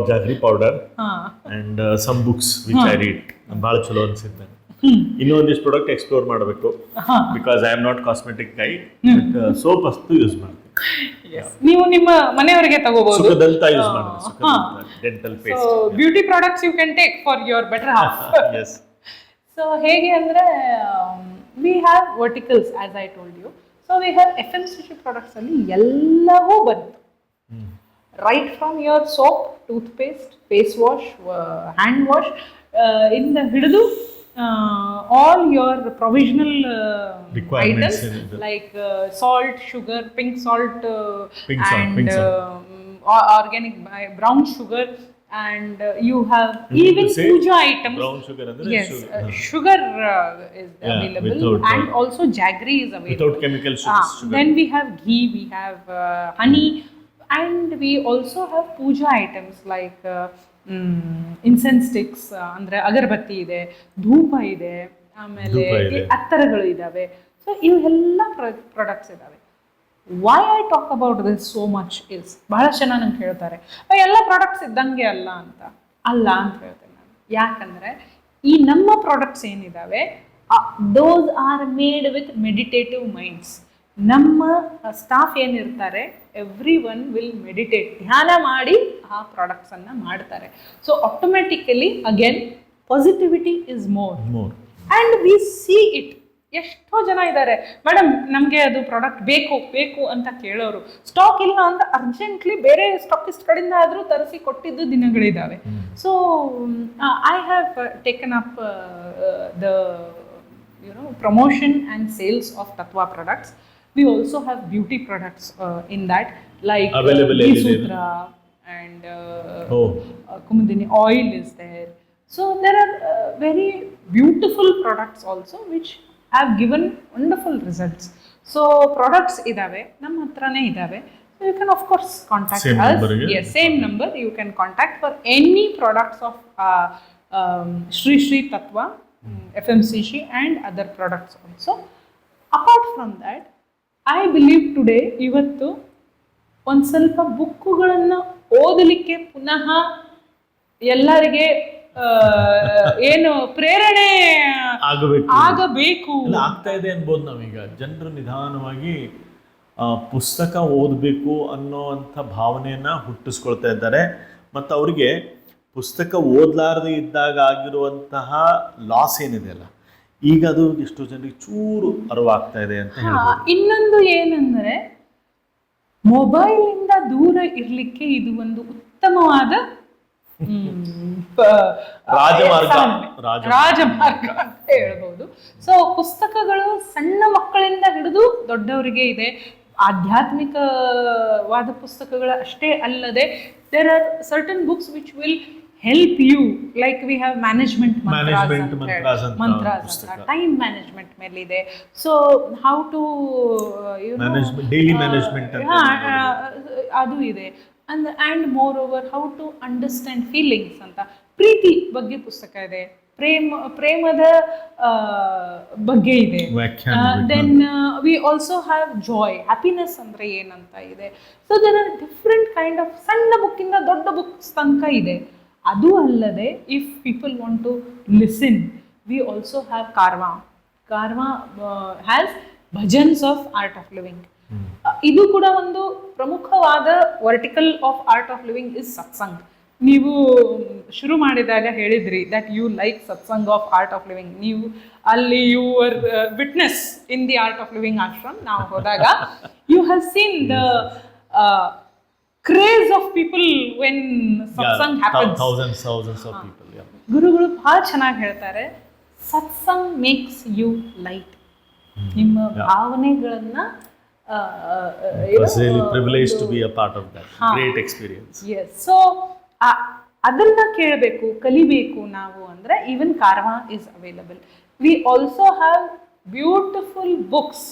jaggery powder and some books which I read. ಭಾಳ ಚಲೋ ಅನ್ಸಿದ್ದೆ. ಇನ್ನೂ ಒಂದಿಷ್ಟು ಪ್ರಾಡಕ್ಟ್ ಎಕ್ಸ್ಪ್ಲೋರ್ ಮಾಡಬೇಕು, because I am not cosmetic guy, but soap ಅಷ್ಟು ಯೂಸ್ ಮಾಡ್ತೀನಿ. ನೀವು ನಿಮ್ಮ ಮನೆಯವರಿಗೆ ತಗೋಬಹುದು. ಸುಖದಂತ ಯೂಸ್ ಮಾಡ್ತೀನಿ, dental paste. Beauty products you can take for your better half. Yes. So ಹೇಗೆ ಅಂದ್ರೆ, we have verticals as I told you. So we have FMCG products ಅಲ್ಲಿ ಎಲ್ಲವೂ ಬಂತು. right from your soap, toothpaste, face wash, hand wash, ಇಂದ ಹಿಡಿದು all your provisional Requirements items in it. like salt, sugar, pink salt, and organic brown sugar, and you have even say puja items. brown sugar andre Yes, sugar. sugar is Yeah, available, without, and also jaggery is available. Without chemical sugar. Then we have ghee, we have honey, and we also have puja items like incense sticks, ಅಂದರೆ ಅಗರಬತ್ತಿ ಇದೆ, ಧೂಪ ಇದೆ, ಆಮೇಲೆ ಅತ್ತರಗಳು ಇದ್ದಾವೆ. ಸೊ ಇವೆಲ್ಲ ಪ್ರಾಡಕ್ಟ್ಸ್ ಇದ್ದಾವೆ. Why I talk about this so much is, ಬಹಳಷ್ಟು ಜನ ನಂಗೆ ಹೇಳ್ತಾರೆ ಎಲ್ಲ ಪ್ರಾಡಕ್ಟ್ಸ್ ಇದ್ದಂಗೆ ಅಲ್ಲ ಅಂತ ಹೇಳ್ತೇನೆ ನಾನು. ಯಾಕಂದರೆ ಈ ನಮ್ಮ ಪ್ರಾಡಕ್ಟ್ಸ್ ಏನಿದ್ದಾವೆ those are made with meditative minds. ನಮ್ಮ ಸ್ಟಾಫ್ ಏನಿರ್ತಾರೆ ಎವ್ರಿ ಒನ್ ವಿಲ್ ಮೆಡಿಟೇಟ್, ಧ್ಯಾನ ಮಾಡಿ ಆ ಪ್ರಾಡಕ್ಟ್ಸನ್ನು ಮಾಡ್ತಾರೆ. So automatically again positivity is more and we see it. ಎಷ್ಟೋ ಜನ ಇದ್ದಾರೆ, ಮೇಡಮ್ ನಮಗೆ ಅದು ಪ್ರಾಡಕ್ಟ್ ಬೇಕು ಅಂತ ಕೇಳೋರು, ಸ್ಟಾಕ್ ಇಲ್ಲ ಅಂದರೆ ಅರ್ಜೆಂಟ್ಲಿ ಬೇರೆ ಸ್ಟಾಕಿಸ್ಟ್ ಕಡೆಯಿಂದ ಆದರೂ ತರಿಸಿ ಕೊಟ್ಟಿದ್ದು ದಿನಗಳಿದ್ದಾವೆ. So I have taken up the promotion and sales of Tatva products. We also have beauty products in that, like Ghee Sutra and Kumudini oil is there. So there are very beautiful products also which have given wonderful results. So products idave, nam hatrane idave. So you can of course contact same us. Number, yes, same number you can contact for any products of Shri Tatva, FMCG and other products also. Apart from that, I believe today ಇವತ್ತು ಒಂದು ಸ್ವಲ್ಪ ಬುಕ್ಕುಗಳನ್ನು ಓದಲಿಕ್ಕೆ ಪುನಃ ಎಲ್ಲರಿಗೆ ಏನು ಪ್ರೇರಣೆ ಆಗಬೇಕು ಆಗ್ತಾ ಇದೆ ಅನ್ಬೋದು. ನಾವೀಗ ಜನರು ನಿಧಾನವಾಗಿ ಪುಸ್ತಕ ಓದಬೇಕು ಅನ್ನೋವಂಥ ಭಾವನೆಯನ್ನ ಹುಟ್ಟಿಸ್ಕೊಳ್ತಾ ಇದ್ದಾರೆ. ಮತ್ತು ಅವರಿಗೆ ಪುಸ್ತಕ ಓದಲಾರದೆ ಇದ್ದಾಗ ಆಗಿರುವಂತಹ ಲಾಸ್ ಏನಿದೆಯಲ್ಲ, ಈಗ ಅದು ಎಷ್ಟೋ ಜನರಿಗೆ ಚೂರು ಅರಿವಾಗ್ತಾ ಇದೆ ಅಂತ ಹೇಳ್ಬೋದು. ಇನ್ನೊಂದು ಏನಂದ್ರೆ, ಮೊಬೈಲಿಂದ ದೂರ ಇರ್ಲಿಕ್ಕೆ ಇದು ಒಂದು ಉತ್ತಮವಾದ ರಾಜಮಾರ್ಗ ಅಂತ ಹೇಳ್ಬೋದು. ಸೊ ಪುಸ್ತಕಗಳು ಸಣ್ಣ ಮಕ್ಕಳಿಂದ ಹಿಡಿದು ದೊಡ್ಡವರಿಗೆ ಇದೆ. ಆಧ್ಯಾತ್ಮಿಕವಾದ ಪುಸ್ತಕಗಳು ಅಷ್ಟೇ ಅಲ್ಲದೆ, there are certain books which will help you, like we have management mantras anta time management ಮೇಲೆ ಇದೆ. So how to daily management ಅದು ಇದೆ. and moreover how to understand feelings ಅಂತ ಪ್ರೀತಿ ಬಗ್ಗೆ ಪುಸ್ತಕ ಇದೆ, ಪ್ರೇಮದ ಬಗ್ಗೆ ಇದೆ. Then we also have joy, happiness ಅಂದ್ರೆ ಏನಂತ ಇದೆ. So there are different kind of ಸಣ್ಣ ಬುಕ್ಕಿಂದ ದೊಡ್ಡ ಬುಕ್ಸ್ ತನಕ ಇದೆ. ಅದು ಅಲ್ಲದೆ if people want to listen, we also have ಕಾರ್ವಾ has bhajans of art of Living. ಇದು ಕೂಡ ಒಂದು ಪ್ರಮುಖವಾದ vertical of art of living is satsang. ನೀವು ಶುರು ಮಾಡಿದಾಗ ಹೇಳಿದ್ರಿ that you like satsang of art of Living. ನೀವು ಅಲ್ಲಿ you were witness in the art of living ashram ನಾವು ಹೋದಾಗ you have seen the craze of people when satsang happens. thousands of people. ಗುರುಗಳು ಬಹಳ ಚೆನ್ನಾಗಿ ಹೇಳ್ತಾರೆ, ಸತ್ಸಂಗ್ ಮೇಕ್ಸ್ ಯು ಲೈಟ್. ನಿಮ್ಮ ಭಾವನೆಗಳನ್ನ was really privileged to be a part of that great experience. Yes, so ಅದನ್ನ ಕೇಳಬೇಕು, ಕಲಿಬೇಕು ನಾವು ಅಂದ್ರೆ even Karwa is available. We also have beautiful books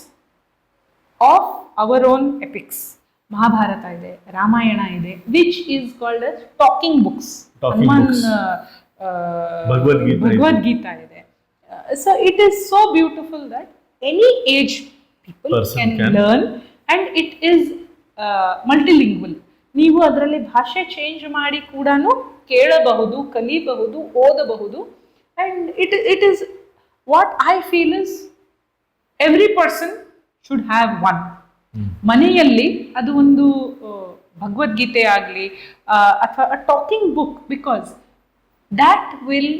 of our own epics. Mahabharata ಇದೆ, ರಾಮಾಯಣ ಇದೆ, which is called as talking books. Bhagavad Gita ಇದೆ. So it is so beautiful that any age people can learn and it is multilingual. ನೀವು ಅದರಲ್ಲಿ ಭಾಷೆ ಚೇಂಜ್ ಮಾಡಿ ಕೂಡ ಕೇಳಬಹುದು, ಕಲಿಬಹುದು, ಓದಬಹುದು. And it is what I feel is every person should have one. ಮನೆಯಲ್ಲಿ ಅದು ಒಂದು ಭಗವದ್ಗೀತೆ ಆಗಲಿ ಅಥವಾ talking book, because that will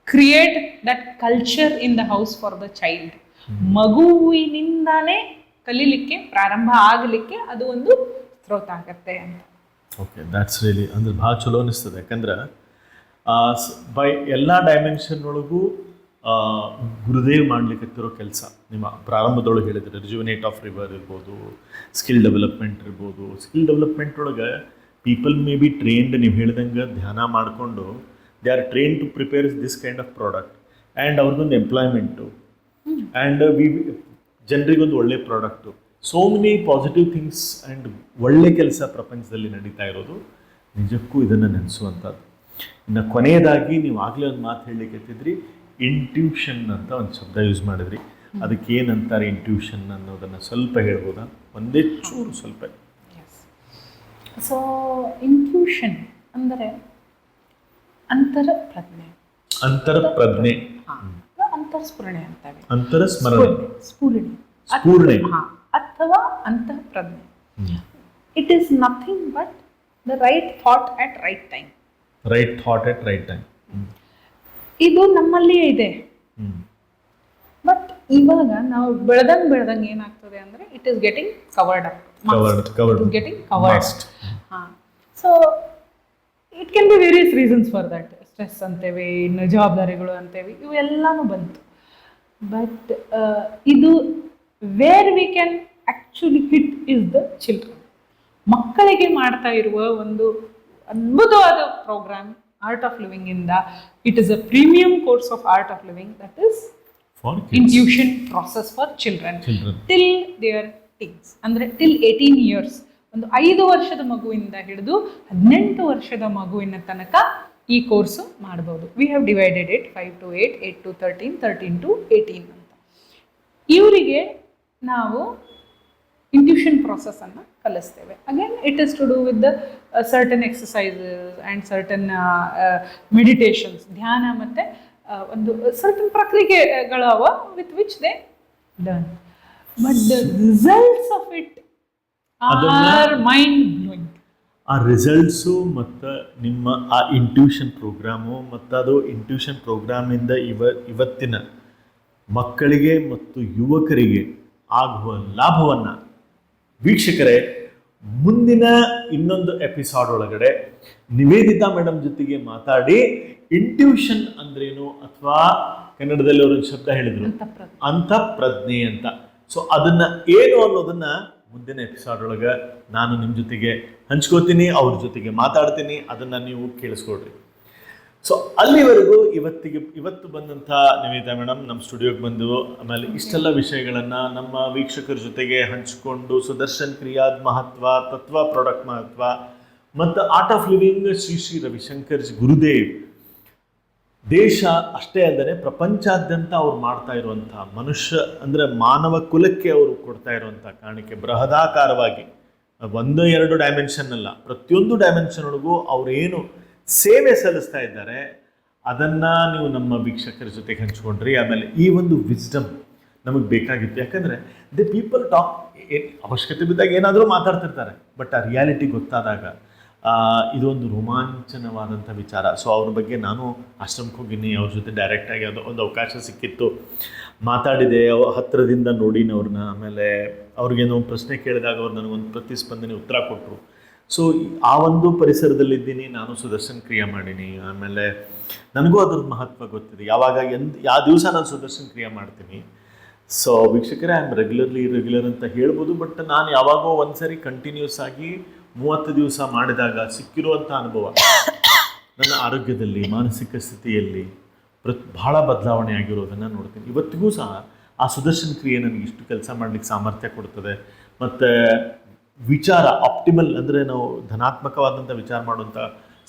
create that culture in the house for the child. ಮಗುವಿನಿಂದಾನೇ ಕಲೀಲಿಕ್ಕೆ ಪ್ರಾರಂಭ ಆಗಲಿಕ್ಕೆ ಅದು ಒಂದು ಸ್ರೋತ ಆಗತ್ತೆ ಅಂತ. ಓಕೆ, ದ್ಯಾಟ್ಸ್ ರಿಯಲಿ ಅಂದ್ರೆ ಭಾಳ ಚಲೋ ಅನಿಸ್ತದೆ. ಯಾಕಂದ್ರೆ ಬೈ ಎಲ್ಲ ಡೈಮೆನ್ಷನ್ ಒಳಗೂ ಗುರುದೇವ್ ಮಾಡ್ಲಿಕ್ಕತ್ತಿರೋ ಕೆಲಸ ನಿಮ್ಮ ಪ್ರಾರಂಭದೊಳಗೆ ಹೇಳಿದ್ರೆ ರಿಜುವಿನೇಟ್ ಆಫ್ ರಿವರ್ ಇರ್ಬೋದು, ಸ್ಕಿಲ್ ಡೆವಲಪ್ಮೆಂಟ್ ಇರ್ಬೋದು. ಸ್ಕಿಲ್ ಡೆವಲಪ್ಮೆಂಟ್ ಒಳಗೆ ಪೀಪಲ್ ಮೇ ಬಿ ಟ್ರೈನ್ಡ್, ನೀವು ಹೇಳಿದಂಗೆ ಧ್ಯಾನ ಮಾಡಿಕೊಂಡು they are train to prepare this kind of product and ಅವ್ರಿಗೊಂದು ಎಂಪ್ಲಾಯ್ಮೆಂಟು ಆ್ಯಂಡ್ ಜನರಿಗೊಂದು ಒಳ್ಳೆ product. So many positive things and ಒಳ್ಳೆ ಕೆಲಸ ಪ್ರಪಂಚದಲ್ಲಿ ನಡೀತಾ ಇರೋದು ನಿಜಕ್ಕೂ ಇದನ್ನು ನೆನೆಸುವಂಥದ್ದು. ಇನ್ನು ಕೊನೆಯದಾಗಿ ನೀವು ಆಗಲೇ ಒಂದು ಮಾತು ಹೇಳಲಿಕ್ಕೆ ಇಂಟ್ಯೂಷನ್ ಅಂತ ಒಂದು ಶಬ್ದ ಯೂಸ್ ಮಾಡಿದ್ರಿ. ಅದಕ್ಕೆ ಏನಂತಾರೆ ಇಂಟ್ಯೂಷನ್ ಅನ್ನೋದನ್ನು ಸ್ವಲ್ಪ ಹೇಳ್ಬೋದಾ? ಒಂದೇ ಚೂರು ಸ್ವಲ್ಪ. ಸೊ ಇಂಟ್ಯೂಷನ್ ಅಂದರೆ ಅಂತರಪ್ರಜ್ಞೆ, ಅಂತರಪ್ರಜ್ಞೆ, ಅಂತರ್ಸ್ಫುರಣೆ ಅಂತೇವೆ, ಅಂತರಸ್ಮರಣೆ, ಸ್ಫೂರ್ಣೆ ಅಥವಾ ಅಂತಃಪ್ರಜ್ಞೆ. It is nothing but the right thought at right time. Right thought at right time. ಇದು ನಮ್ಮಲ್ಲಿಯೇ ಇದೆ. ಬಟ್ ಇವಾಗ ನಾವು ಬೆಳೆದಂಗೆ ಏನಾಗ್ತದೆ ಅಂದರೆ it is getting covered up, getting covered. So it can be various reasons for that. Stress ಅಂತೇವೆ, ಇನ್ನು ಜವಾಬ್ದಾರಿಗಳು ಅಂತೇವೆ, ಇವೆಲ್ಲನೂ ಬಂತು. ಬಟ್ ಇದು where we can actually hit is the children. ಮಕ್ಕಳಿಗೆ ಮಾಡ್ತಾ ಇರುವ ಒಂದು ಅದ್ಭುತವಾದ ಪ್ರೋಗ್ರಾಮ್ ಆರ್ಟ್ ಆಫ್ ಲಿವಿಂಗ್ ಇಂದ. It is a premium course of art of living that is intuition process for children till their teens, ಅಂದರೆ ಟಿಲ್ 18 years. ಒಂದು 5 ವರ್ಷದ ಮಗುವಿಂದ ಹಿಡಿದು 18 ವರ್ಷದ ಮಗುವಿನ ತನಕ ಈ ಕೋರ್ಸು ಮಾಡ್ಬೋದು. We have divided it 5 to 8, 8 to 13, 13 to 18 ಅಂತ. ಇವರಿಗೆ ನಾವು ಇಂಟ್ಯೂಷನ್ ಪ್ರಾಸೆಸ್ಸನ್ನು ಕಲಿಸ್ತೇವೆ. Again it is to do with the certain exercises and certain meditations, ಧ್ಯಾನ ಮತ್ತು ಒಂದು ಸರ್ಟನ್ ಪ್ರಕ್ರಿಯೆಗಳವ with which they learn. But the results of it are mind blowing. ಆ ರಿಸಲ್ಟ್ಸು ಮತ್ತು ನಿಮ್ಮ ಆ ಇಂಟ್ಯೂಷನ್ ಪ್ರೋಗ್ರಾಮು ಮತ್ತು ಅದು ಇಂಟ್ಯೂಷನ್ ಪ್ರೋಗ್ರಾಮಿಂದ ಇವತ್ತಿನ ಮಕ್ಕಳಿಗೆ ಮತ್ತು ಯುವಕರಿಗೆ ಆಗುವ ಲಾಭವನ್ನು ವೀಕ್ಷಕರೇ ಮುಂದಿನ ಇನ್ನೊಂದು ಎಪಿಸೋಡ್ ಒಳಗಡೆ ನಿವೇದಿತಾ ಮೇಡಮ್ ಜೊತೆಗೆ ಮಾತಾಡಿ ಇಂಟ್ಯೂಷನ್ ಅಂದ್ರೇನು, ಅಥವಾ ಕನ್ನಡದಲ್ಲಿ ಅವರೊಂದು ಶಬ್ದ ಹೇಳಿದ್ರು ಅಂತಃಪ್ರಜ್ಞೆ ಅಂತ. ಸೊ ಅದನ್ನ ಏನು ಅನ್ನೋದನ್ನ ಮುಂದಿನ ಎಪಿಸೋಡ್ ಒಳಗೆ ನಾನು ನಿಮ್ಮ ಜೊತೆಗೆ ಹಂಚ್ಕೋತೀನಿ, ಅವ್ರ ಜೊತೆಗೆ ಮಾತಾಡ್ತೀನಿ, ಅದನ್ನ ನೀವು ಕೇಳಿಸ್ಕೊಡ್ರಿ. ಸೊ ಅಲ್ಲಿವರೆಗೂ ಇವತ್ತು ಬಂದಂಥ ನಿವೇದಿತಾ ಮೇಡಮ್ ನಮ್ಮ ಸ್ಟುಡಿಯೋಗೆ ಬಂದು ಆಮೇಲೆ ಇಷ್ಟೆಲ್ಲ ವಿಷಯಗಳನ್ನು ನಮ್ಮ ವೀಕ್ಷಕರ ಜೊತೆಗೆ ಹಂಚಿಕೊಂಡು ಸುದರ್ಶನ್ ಕ್ರಿಯಾದ ಮಹತ್ವ, ತತ್ವ ಪ್ರಾಡಕ್ಟ್ ಮಹತ್ವ ಮತ್ತು art of living Shri Ravishankar Gurudev ದೇಶ ಅಷ್ಟೇ ಅಲ್ಲದೆ ಪ್ರಪಂಚಾದ್ಯಂತ ಅವ್ರು ಮಾಡ್ತಾ ಇರುವಂಥ ಮನುಷ್ಯ ಅಂದರೆ ಮಾನವ ಕುಲಕ್ಕೆ ಅವರು ಕೊಡ್ತಾ ಇರುವಂಥ ಕಾಣಿಕೆ ಬೃಹದಾಕಾರವಾಗಿ 1-2 ಡೈಮೆನ್ಷನ್ ಅಲ್ಲ, ಪ್ರತಿಯೊಂದು ಡೈಮೆನ್ಷನ್ ಒಳಗೂ ಅವ್ರೇನು ಸೇವೆ ಸಲ್ಲಿಸ್ತಾ ಇದ್ದಾರೆ ಅದನ್ನು ನೀವು ನಮ್ಮ ವೀಕ್ಷಕರ ಜೊತೆಗೆ ಹಂಚ್ಕೊಂಡ್ರಿ. ಆಮೇಲೆ ಈ ಒಂದು ವಿಸ್ಡಮ್ ನಮಗೆ ಬೇಕಾಗಿತ್ತು. ಯಾಕಂದರೆ ದ ಪೀಪಲ್ ಟಾಕ್, ಅವಶ್ಯಕತೆ ಬಿದ್ದಾಗ ಏನಾದರೂ ಮಾತಾಡ್ತಿರ್ತಾರೆ, ಬಟ್ ಆ ರಿಯಾಲಿಟಿ ಗೊತ್ತಾದಾಗ ಇದೊಂದು ರೋಮಾಂಚನವಾದಂಥ ವಿಚಾರ. ಸೊ ಅವ್ರ ಬಗ್ಗೆ ನಾನು ಆಶ್ರಮಕ್ಕೆ ಹೋಗಿನಿ, ಅವ್ರ ಜೊತೆ ಡೈರೆಕ್ಟಾಗಿ ಒಂದು ಅವಕಾಶ ಸಿಕ್ಕಿತ್ತು, ಮಾತಾಡಿದೆ, ಹತ್ತಿರದಿಂದ ನೋಡಿನ ಅವ್ರನ್ನ. ಆಮೇಲೆ ಅವ್ರಿಗೇನೋ ಪ್ರಶ್ನೆ ಕೇಳಿದಾಗ ಅವ್ರು ನನಗೊಂದು ಪ್ರತಿಸ್ಪಂದನೆ ಉತ್ತರ ಕೊಟ್ಟರು. ಸೊ ಆ ಒಂದು ಪರಿಸರದಲ್ಲಿದ್ದೀನಿ, ನಾನು ಸುದರ್ಶನ್ ಕ್ರಿಯೆ ಮಾಡೀನಿ. ಆಮೇಲೆ ನನಗೂ ಅದ್ರದ್ದು ಮಹತ್ವ ಗೊತ್ತಿದೆ. ಯಾವ ದಿವಸ ನಾನು ಸುದರ್ಶನ್ ಕ್ರಿಯೆ ಮಾಡ್ತೀನಿ. ಸೊ ವೀಕ್ಷಕರೇ, ಐ ಆಮ್ ರೆಗ್ಯುಲರ್ ಅಂತ ಹೇಳ್ಬೋದು, ಬಟ್ ನಾನು ಯಾವಾಗೋ ಒಂದ್ಸರಿ ಕಂಟಿನ್ಯೂಸ್ ಆಗಿ 30 ದಿವಸ ಮಾಡಿದಾಗ ಸಿಕ್ಕಿರುವಂಥ ಅನುಭವ ನನ್ನ ಆರೋಗ್ಯದಲ್ಲಿ, ಮಾನಸಿಕ ಸ್ಥಿತಿಯಲ್ಲಿ ಬಹಳ ಬದಲಾವಣೆ ಆಗಿರೋದನ್ನು ನೋಡ್ತೀನಿ. ಇವತ್ತಿಗೂ ಸಹ ಆ ಸುದರ್ಶನ್ ಕ್ರಿಯೆ ನನಗೆ ಇಷ್ಟು ಕೆಲಸ ಮಾಡಲಿಕ್ಕೆ ಸಾಮರ್ಥ್ಯ ಕೊಡ್ತದೆ. ಮತ್ತು ವಿಚಾರ ಆಪ್ಟಿಮಲ್ ಅಂದರೆ ನಾವು ಧನಾತ್ಮಕವಾದಂಥ ವಿಚಾರ ಮಾಡುವಂಥ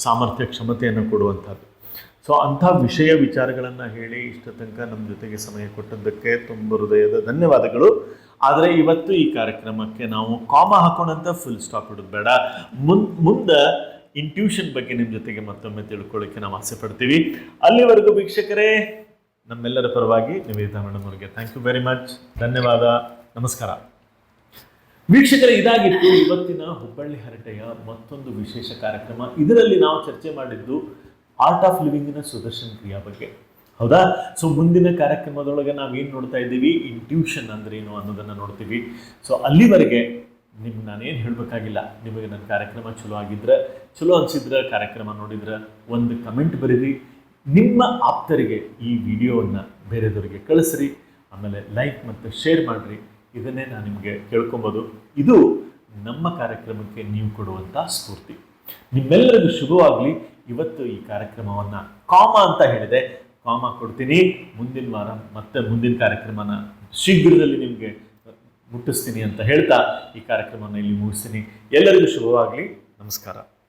ಸಾಮರ್ಥ್ಯ, ಕ್ಷಮತೆಯನ್ನು ಕೊಡುವಂಥದ್ದು. ಸೊ ಅಂಥ ವಿಚಾರಗಳನ್ನು ಹೇಳಿ ಇಷ್ಟ ತನಕ ನಮ್ಮ ಜೊತೆಗೆ ಸಮಯ ಕೊಟ್ಟದ್ದಕ್ಕೆ ತುಂಬ ಹೃದಯದ ಧನ್ಯವಾದಗಳು. ಆದರೆ ಇವತ್ತು ಈ ಕಾರ್ಯಕ್ರಮಕ್ಕೆ ನಾವು ಕಾಮ ಹಾಕೋಣಂತ ಫುಲ್ ಸ್ಟಾಪ್ ಇಡೋದು ಬೇಡ. ಮುಂದೆ ಇಂಟ್ಯೂಷನ್ ಬಗ್ಗೆ ನಿಮ್ಮ ಜೊತೆಗೆ ಮತ್ತೊಮ್ಮೆ ತಿಳ್ಕೊಳ್ಳೋಕ್ಕೆ ನಾವು ಆಸೆ ಪಡ್ತೀವಿ. ಅಲ್ಲಿವರೆಗೂ ವೀಕ್ಷಕರೇ, ನಮ್ಮೆಲ್ಲರ ಪರವಾಗಿ ನಿವೇದಿತಾ ಮೇಡಮ್ ಅವರಿಗೆ ಥ್ಯಾಂಕ್ ಯು ವೆರಿ ಮಚ್, ಧನ್ಯವಾದ, ನಮಸ್ಕಾರ. ವೀಕ್ಷಕರೇ, ಇದಾಗಿತ್ತು ಇವತ್ತಿನ ಹುಬ್ಬಳ್ಳಿ ಹರಟೆಯ ಮತ್ತೊಂದು ವಿಶೇಷ ಕಾರ್ಯಕ್ರಮ. ಇದರಲ್ಲಿ ನಾವು ಚರ್ಚೆ ಮಾಡಿದ್ದು ಆರ್ಟ್ ಆಫ್ ಲಿವಿಂಗಿನ ಸುದರ್ಶನ್ ಕ್ರಿಯಾ ಬಗ್ಗೆ, ಹೌದಾ? ಸೊ ಮುಂದಿನ ಕಾರ್ಯಕ್ರಮದೊಳಗೆ ನಾವೇನು ನೋಡ್ತಾ ಇದ್ದೀವಿ, ಇಂಟ್ಯೂಷನ್ ಅಂದ್ರೇನು ಅನ್ನೋದನ್ನು ನೋಡ್ತೀವಿ. ಸೊ ಅಲ್ಲಿವರೆಗೆ ನಿಮ್ಗೆ ನಾನೇನು ಹೇಳಬೇಕಾಗಿಲ್ಲ. ನಿಮಗೆ ನನ್ನ ಕಾರ್ಯಕ್ರಮ ಚಲೋ ಆಗಿದ್ರೆ, ಚಲೋ ಅನಿಸಿದ್ರೆ, ಕಾರ್ಯಕ್ರಮ ನೋಡಿದ್ರೆ ಒಂದು ಕಮೆಂಟ್ ಬರೀರಿ. ನಿಮ್ಮ ಆಪ್ತರಿಗೆ ಈ ವಿಡಿಯೋವನ್ನು ಬೇರೆದವರಿಗೆ ಕಳಿಸ್ರಿ. ಆಮೇಲೆ ಲೈಕ್ ಮತ್ತು ಶೇರ್ ಮಾಡಿರಿ. ಇದನ್ನೇ ನಾನು ನಿಮಗೆ ಕೇಳ್ಕೊಬೋದು. ಇದು ನಮ್ಮ ಕಾರ್ಯಕ್ರಮಕ್ಕೆ ನೀವು ಕೊಡುವಂಥ ಸ್ಫೂರ್ತಿ. ನಿಮ್ಮೆಲ್ಲರಿಗೂ ಶುಭವಾಗಲಿ. ಇವತ್ತು ಈ ಕಾರ್ಯಕ್ರಮವನ್ನು ಕಾಮ ಅಂತ ಹೇಳಿದೆ, ಕಾಮ ಕೊಡ್ತೀನಿ. ಮುಂದಿನ ವಾರ ಮತ್ತೆ ಮುಂದಿನ ಕಾರ್ಯಕ್ರಮನ ಶೀಘ್ರದಲ್ಲಿ ನಿಮಗೆ ಮುಟ್ಟಿಸ್ತೀನಿ ಅಂತ ಹೇಳ್ತಾ ಈ ಕಾರ್ಯಕ್ರಮವನ್ನು ಇಲ್ಲಿ ಮುಗಿಸ್ತೀನಿ. ಎಲ್ಲರಿಗೂ ಶುಭವಾಗಲಿ. ನಮಸ್ಕಾರ.